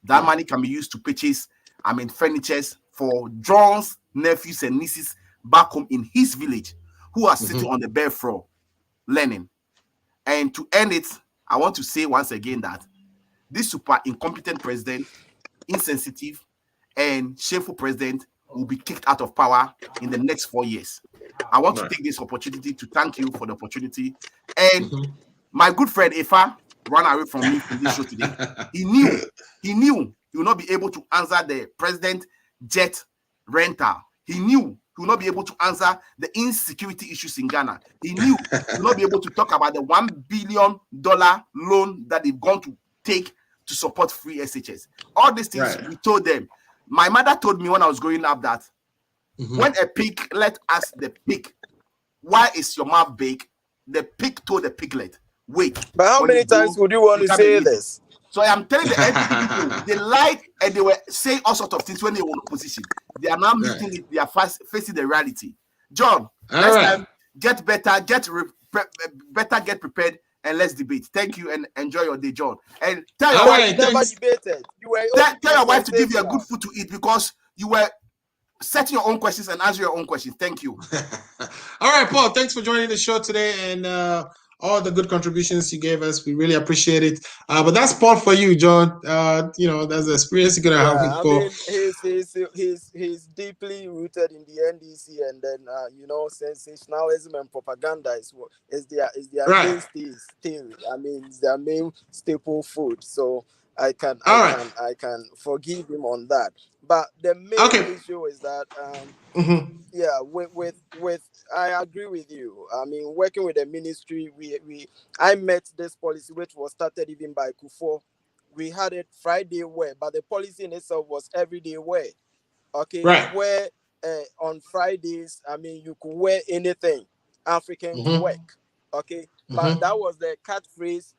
That money can be used to purchase, furnitures for John's nephews and nieces back home in his village who are sitting on the bare floor learning. And to end it, I want to say once again that this super incompetent president, insensitive and shameful president will be kicked out of power in the next 4 years. I want to take this opportunity to thank you for the opportunity. And my good friend Ifa ran away from me for this show today. He knew he will not be able to answer the president jet rental. He knew he will not be able to answer the insecurity issues in Ghana. He knew he will not be able to talk about the $1 billion loan that they've gone to take to support free SHS. All these things we told them. My mother told me when I was growing up that when a pig let us the pig, why is your mouth big? The pig told the piglet, wait. But how many times would you want to say this? So I am telling the NPP people, they lied and they were saying all sorts of things when they were in opposition. They are now meeting it, they are facing the reality. John, next time, get better, get prepared, and let's debate. Thank you and enjoy your day, John. And tell your wife, never debated. Tell your wife to give you a good food to eat because you were setting your own questions and answer your own questions. Thank you. All right, Paul, thanks for joining the show today and all the good contributions you gave us. We really appreciate it. But that's Paul for you, John. That's the experience you're gonna have with Paul. He's deeply rooted in the NDC, and then sensationalism and propaganda is their mainstay. It's their main staple food. So I can forgive him on that. But the main issue is that I agree with you. Working with the ministry, I met this policy which was started even by Kufo. We had it Friday wear, but the policy in itself was everyday wear. Okay, where on Fridays, you could wear anything African to work. Okay, but that was the catchphrase.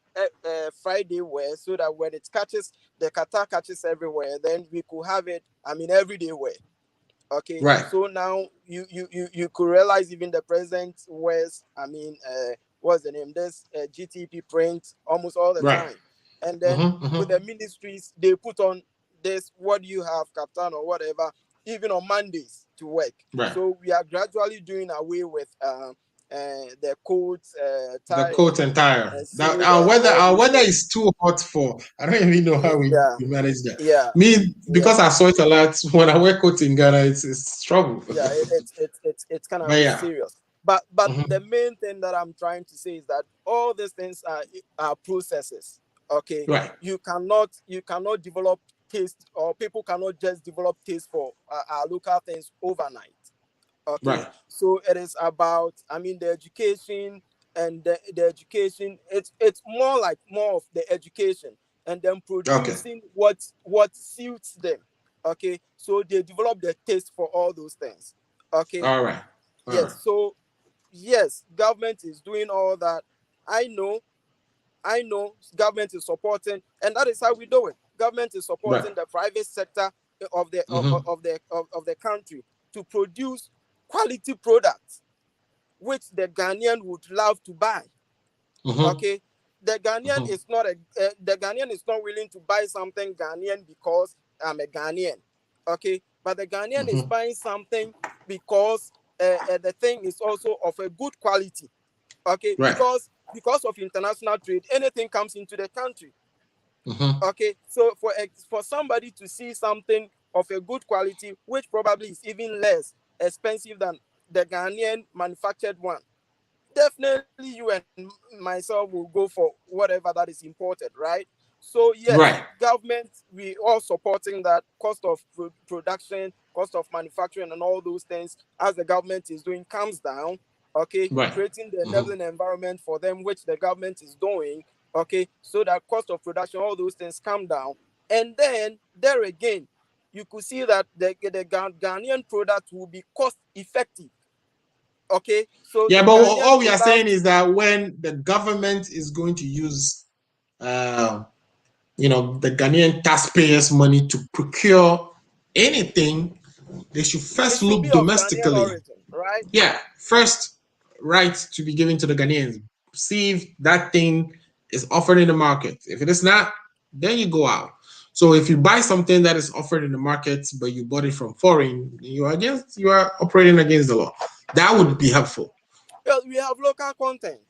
Friday wear, so that when it catches, the Qatar catches everywhere, then we could have it everyday wear. Okay, so now you could realize even the president wears what's the name, this GTP print almost all the time, and then with the ministries they put on this, what do you have, Captain or whatever, even on Mondays to work. So we are gradually doing away with the coats, tie, the coat and tire. Our weather is too hot for. I don't even know how we manage that. Because I saw it a lot when I wear coats in Ghana. It's trouble. It's kind of serious. But the main thing that I'm trying to say is that all these things are processes. Okay, you cannot develop taste, or people cannot just develop taste for our local things overnight. Okay, so it is about the education, and the education. It's more of the education, and then producing what suits them. Okay, so they develop the taste for all those things. Okay, So yes, government is doing all that. I know government is supporting, and that is how we do it. Government is supporting the private sector of the country to produce quality products which the Ghanaian would love to buy. Okay, the Ghanaian is not willing to buy something Ghanaian because I'm a Ghanaian. Okay, but the Ghanaian is buying something because the thing is also of a good quality. Okay, because because of international trade, anything comes into the country. Mm-hmm. Okay, so for somebody to see something of a good quality, which probably is even less expensive than the Ghanaian manufactured one, definitely you and myself will go for whatever that is imported, right? So yes, Right. government, we all supporting that cost of production, cost of manufacturing, and all those things as the government is doing comes down. Okay, Right. creating the Mm-hmm. enabling environment for them, which the government is doing. Okay, so that cost of production, all those things come down, and then there again, you could see that the Ghanaian product will be cost effective. Okay, so Yeah, the but Ghanaian all we are saying product, is that when the government is going to use, the Ghanaian taxpayers' money to procure anything, they should it first should look be of Ghanaian domestically. origin, right? Yeah, first rights to be given to the Ghanaians. See if that thing is offered in the market. If it is not, then you go out. So if you buy something that is offered in the market, but you bought it from foreign, you are operating against the law. That would be helpful. Well, we have local content.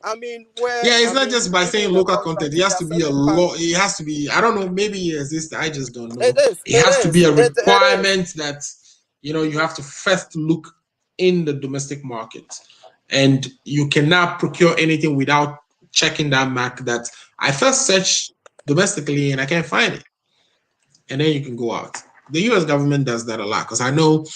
I mean, where Yeah, it's I not mean, just by even saying in the local content. contract, It they has are to be a selling law. package. It has to be, I don't know, maybe it exists. I just don't know. It is. It It has to be is. a It is. requirement that, you have to first look in the domestic market. And you cannot procure anything without checking that mark that I first searched domestically and I can't find it. And then you can go out. The US government does that a lot because I know,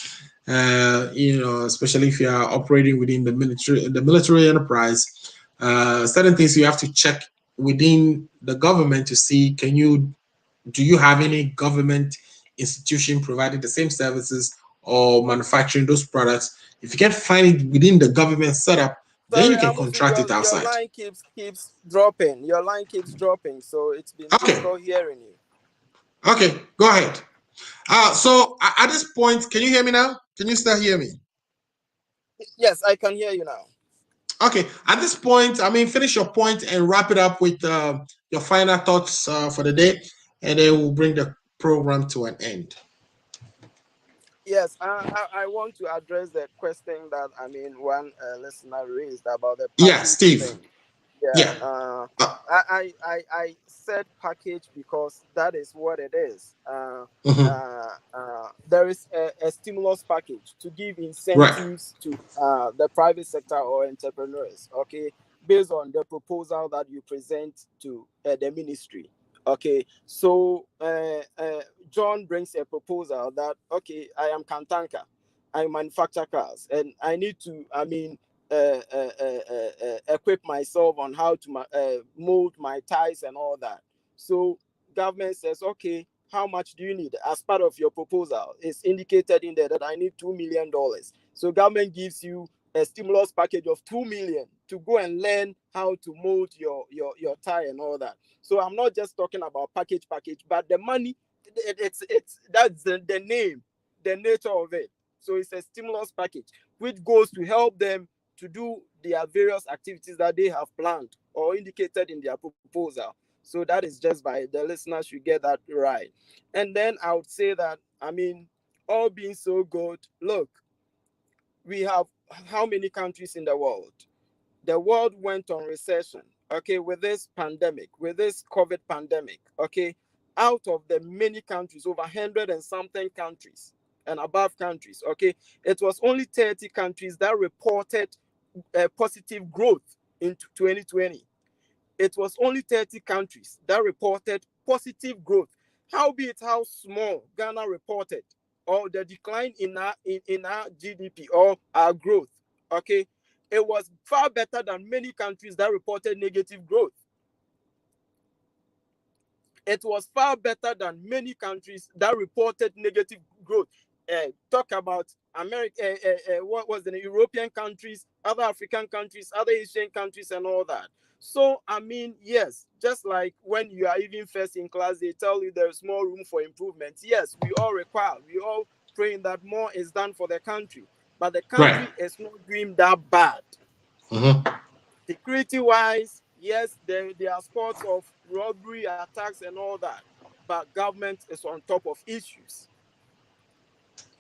especially if you are operating within the military enterprise, certain things you have to check within the government to see do you have any government institution providing the same services or manufacturing those products? If you can't find it within the government setup, then Sorry, you can Amuzu, contract it your outside. line keeps dropping. Your line keeps dropping, so it's been Okay, difficult hearing you. okay, go ahead. So at this point, can you hear me now? Can you still hear me? Yes, I can hear you now. Okay, at this point, finish your point and wrap it up with your final thoughts for the day, and then we'll bring the program to an end. Yes, I want to address the question that one listener raised about the Yeah, package Steve. thing. Yeah, Yeah. I said package because that is what it is. Mhm. There is a stimulus package to give Right. incentives to the private sector or entrepreneurs. Okay, based on the proposal that you present to the ministry. Okay, so John brings a proposal that okay, I am Kantanka, I manufacture cars, and I need to, equip myself on how to mold my ties and all that. So government says, okay, how much do you need as part of your proposal? It's indicated in there that I need $2 million. So government gives you a stimulus package of 2 million to go and learn how to mold your tie and all that. So I'm not just talking about package, but the money, it's that's the name, the nature of it. So it's a stimulus package which goes to help them to do their various activities that they have planned or indicated in their proposal. So that is just by the listeners should get that right. And then I would say that, all being so good, look, we have how many countries in the world? The world went on recession, okay, with this pandemic, with this COVID pandemic, okay. Out of the many countries, over 100 and something countries and above countries, okay, it was only 30 countries that reported positive growth in 2020. It was only 30 countries that reported positive growth. Howbeit how small Ghana reported, or the decline in our GDP or our growth, okay, it was far better than many countries that reported negative growth. It was far better than many countries that reported negative growth. Talk about America, what was the European countries, other African countries, other Asian countries, and all that. So, yes, just like when you are even first in class, they tell you there's more room for improvement. Yes, we all praying that more is done for the country, but the Right. country is not doing that bad. Mm-hmm. Security wise, yes, there are spots of robbery, attacks, and all that, but government is on top of issues.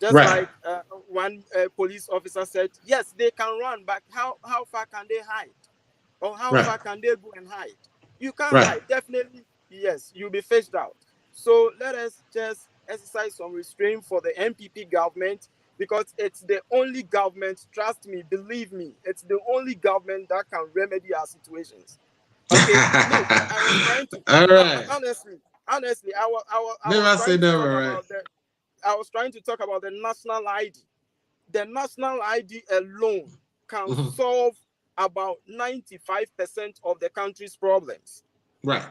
Just Right. like one police officer said, yes, they can run, but how far can they hide? Or how Right. far can they go and hide? You can't Right. hide. Definitely, yes, you'll be fished out. So let us just exercise some restraint for the NPP government, because it's the only government, trust me, believe me, it's the only government that can remedy our situations. Okay, look, I was trying to, All right. honestly, I was Never say trying to never, talk right? about I was trying to talk about the national ID. The national ID alone can Mhm. solve about 95% of the country's problems. Right.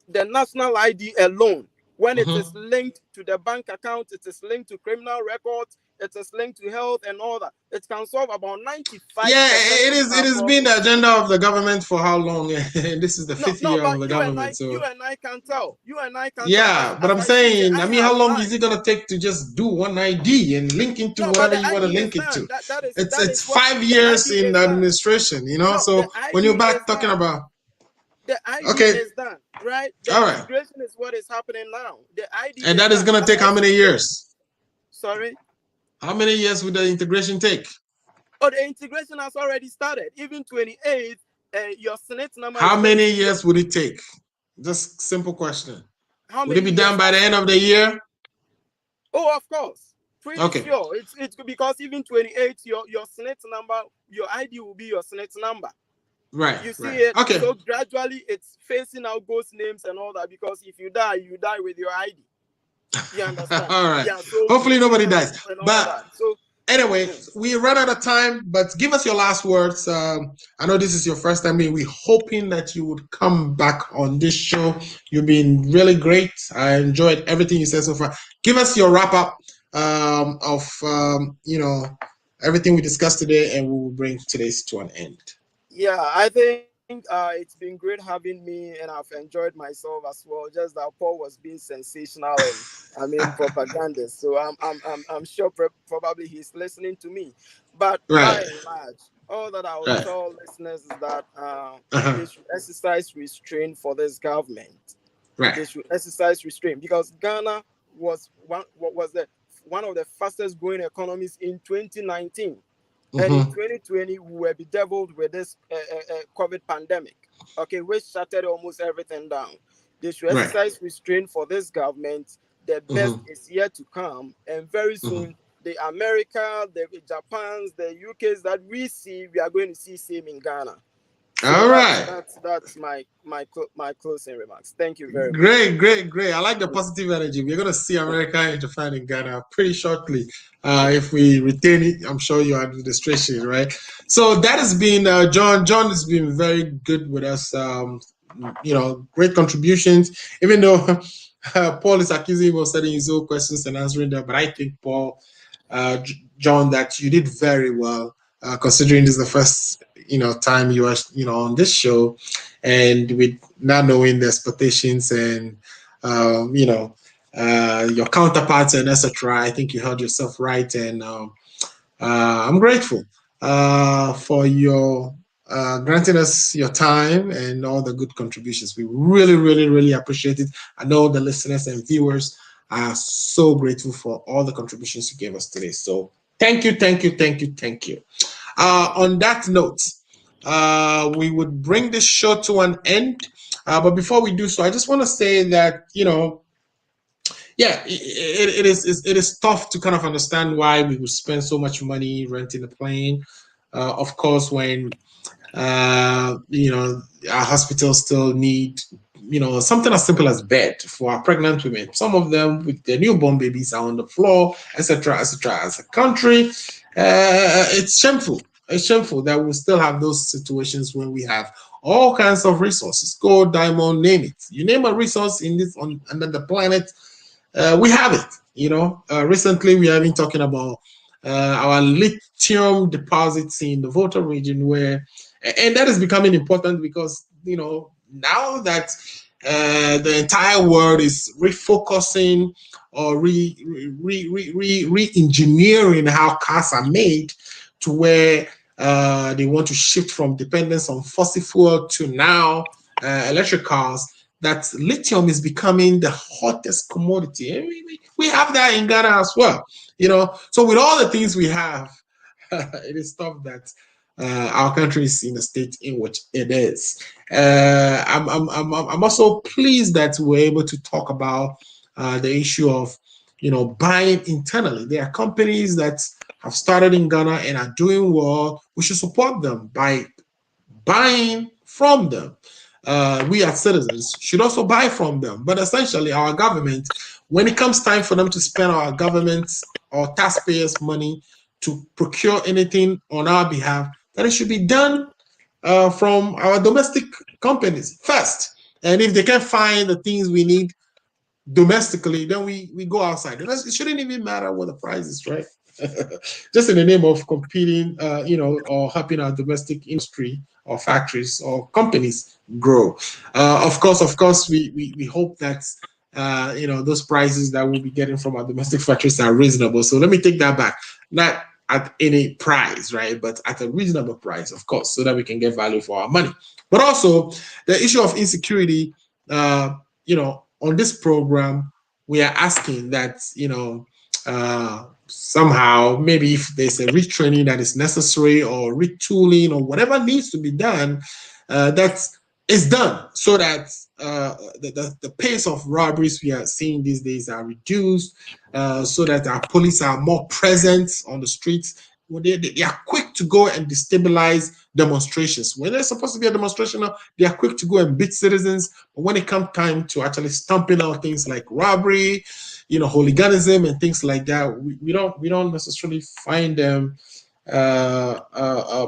The national ID alone, when it is Mhm. linked to the bank account, it is linked to criminal records, it is linked to health and all that, it can solve about 95% Yeah, it of is. It our has been the problems. agenda of the government for how long? This is the No, fifth no, year of but the government. you So and I can tell. You and I can tell. yeah, but As I'm I sit here, saying, I I mean, how have long is time. it gonna take to just do one ID and link into No, but whatever the you want to ID is link it to? done. It's That it's is what 5 years the ID in is the done. administration, you know. No, the So when ID you're is back talking done. about, The ID okay, is done, right? The all right, integration is what is happening now. The ID and is that is done. gonna As take I how many sit here, years? sorry. How many years would the integration take? Oh, the integration has already started. Even 28th, your Senate number How is going many to be your. years would it take? Just simple question. How Would it many be done years by the has end it? of the year? Oh, of course. Pretty Okay. sure. It's because even 28th, your Senate number, your ID will be your Senate number. Right, You see right. it. Okay. So gradually, it's phasing out ghost names and all that, because if you die with your ID. You understand? All right. Yeah. So Hopefully nobody dies. and all But that. So anyway, mm, we run out of time, but give us your last words. I know this is your first time being. We're hoping that you would come back on this show. You've been really great. I enjoyed everything you said so far. Give us your wrap up of everything we discussed today, and we will bring today's to an end. yeah, I think it's been great having me, and I've enjoyed myself as well. Just that Paul was being sensational and I mean propagandist. So I'm sure probably he's listening to me. But by Right, and large, all that I would right, tell listeners is that uh-huh, they should exercise restraint for this government. right. They should exercise restraint, because Ghana was one of the fastest growing economies in 2019. And in Mm-hmm. 2020, we were bedeviled with this COVID pandemic, okay, which shuttered almost everything down. They should Right. exercise restraint for this government. The best Mm-hmm. is yet to come. And very Mm-hmm. soon, the America, the Japans, the UKs that we see, we are going to see same in Ghana. So All right. that's my closing remarks. Thank you very much. Great, great, great. I like the positive energy. We're going to see America and Japan and Ghana pretty shortly. If we retain it, I'm sure your administration, right? So that has been John. John has been very good with us. Great contributions. Even though Paul is accusing him of setting his own questions and answering them, but I think Paul, John, that you did very well. Considering this is the first time you are on this show, and with not knowing the expectations and your counterparts and etc. I think you held yourself right, and I'm grateful for your granting us your time and all the good contributions. We really, really, really appreciate it. I know the listeners and viewers are so grateful for all the contributions you gave us today. So thank you, thank you, thank you, thank you. On that note, we would bring this show to an end. But before we do so, I just want to say that, it is tough to kind of understand why we would spend so much money renting a plane. Of course, when our hospitals still need, something as simple as bed for our pregnant women. Some of them with their newborn babies are on the floor, etc., etc. As a country, it's shameful. It's shameful that we still have those situations when we have all kinds of resources, gold, diamond, name it. You name a resource in this under the planet, we have it. Recently we have been talking about our lithium deposits in the Volta region, and that is becoming important because now that the entire world is refocusing or re-engineering how cars are made to where they want to shift from dependence on fossil fuel to now electric cars, that lithium is becoming the hottest commodity. And we have that in Ghana as well. So with all the things we have, it is stuff that our country is in the state in which it is. I'm also pleased that we're able to talk about the issue of buying internally. There are companies that have started in Ghana and are doing well. We should support them by buying from them. We as citizens should also buy from them. But essentially, our government, when it comes time for them to spend our government's or taxpayers' money to procure anything on our behalf, that it should be done from our domestic companies first. And if they can't find the things we need domestically, then we go outside. It shouldn't even matter what the price is, right? Just in the name of competing, or helping our domestic industry or factories or companies grow. Of course, we hope that those prices that we'll be getting from our domestic factories are reasonable. So let me take that back. Not at any price, right? But at a reasonable price, of course, so that we can get value for our money. But also the issue of insecurity, on this program, we are asking that, somehow, maybe if there's a retraining that is necessary or retooling or whatever needs to be done, that is done so that the pace of robberies we are seeing these days are reduced, so that our police are more present on the streets. They are quick to go and destabilize demonstrations. When there's supposed to be a demonstration, they are quick to go and beat citizens. But when it comes time to actually stomping out things like robbery, hooliganism and things like that, we don't necessarily find them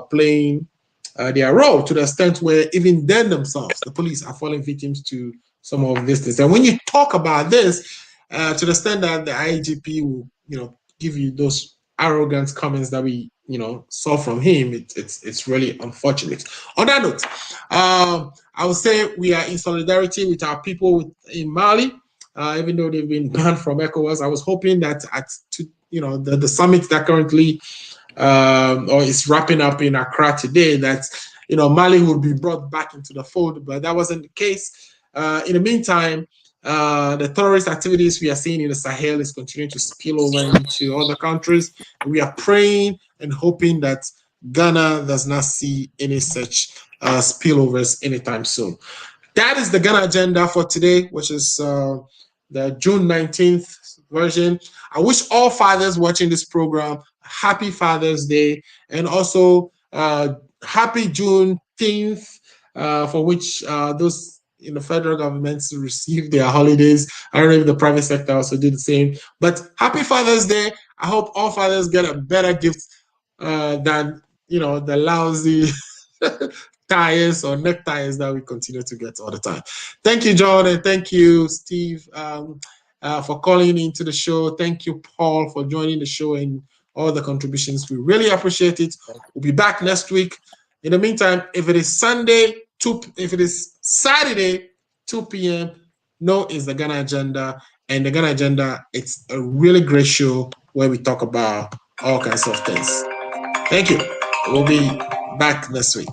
playing their role to the extent where even then themselves, the police, are falling victims to some of these things. And when you talk about this, to the extent that the IGP will, give you those arrogant comments that we, saw from him, it's really unfortunate. On that note, I would say we are in solidarity with our people in Mali, even though they've been banned from ECOWAS. I was hoping that the summit that currently or is wrapping up in Accra today, that Mali would be brought back into the fold, but that wasn't the case. In the meantime, the terrorist activities we are seeing in the Sahel is continuing to spill over into other countries. We are praying and hoping that Ghana does not see any such spillovers anytime soon. That is the Ghana agenda for today, which is the June 19th version. I wish all fathers watching this program happy Father's Day, and also happy Juneteenth, for which those in the federal government receive their holidays. I don't know if the private sector also do the same, but happy Father's Day. I hope all fathers get a better gift than the lousy ties or neckties that we continue to get all the time. Thank you, John, and thank you, Steve, for calling into the show. Thank you, Paul, for joining the show and all the contributions. We really appreciate it. We'll be back next week. In the meantime, if it is Saturday, 2 p.m., no, it's the Ghana Agenda. And the Ghana Agenda, it's a really great show where we talk about all kinds of things. Thank you. We'll be back next week.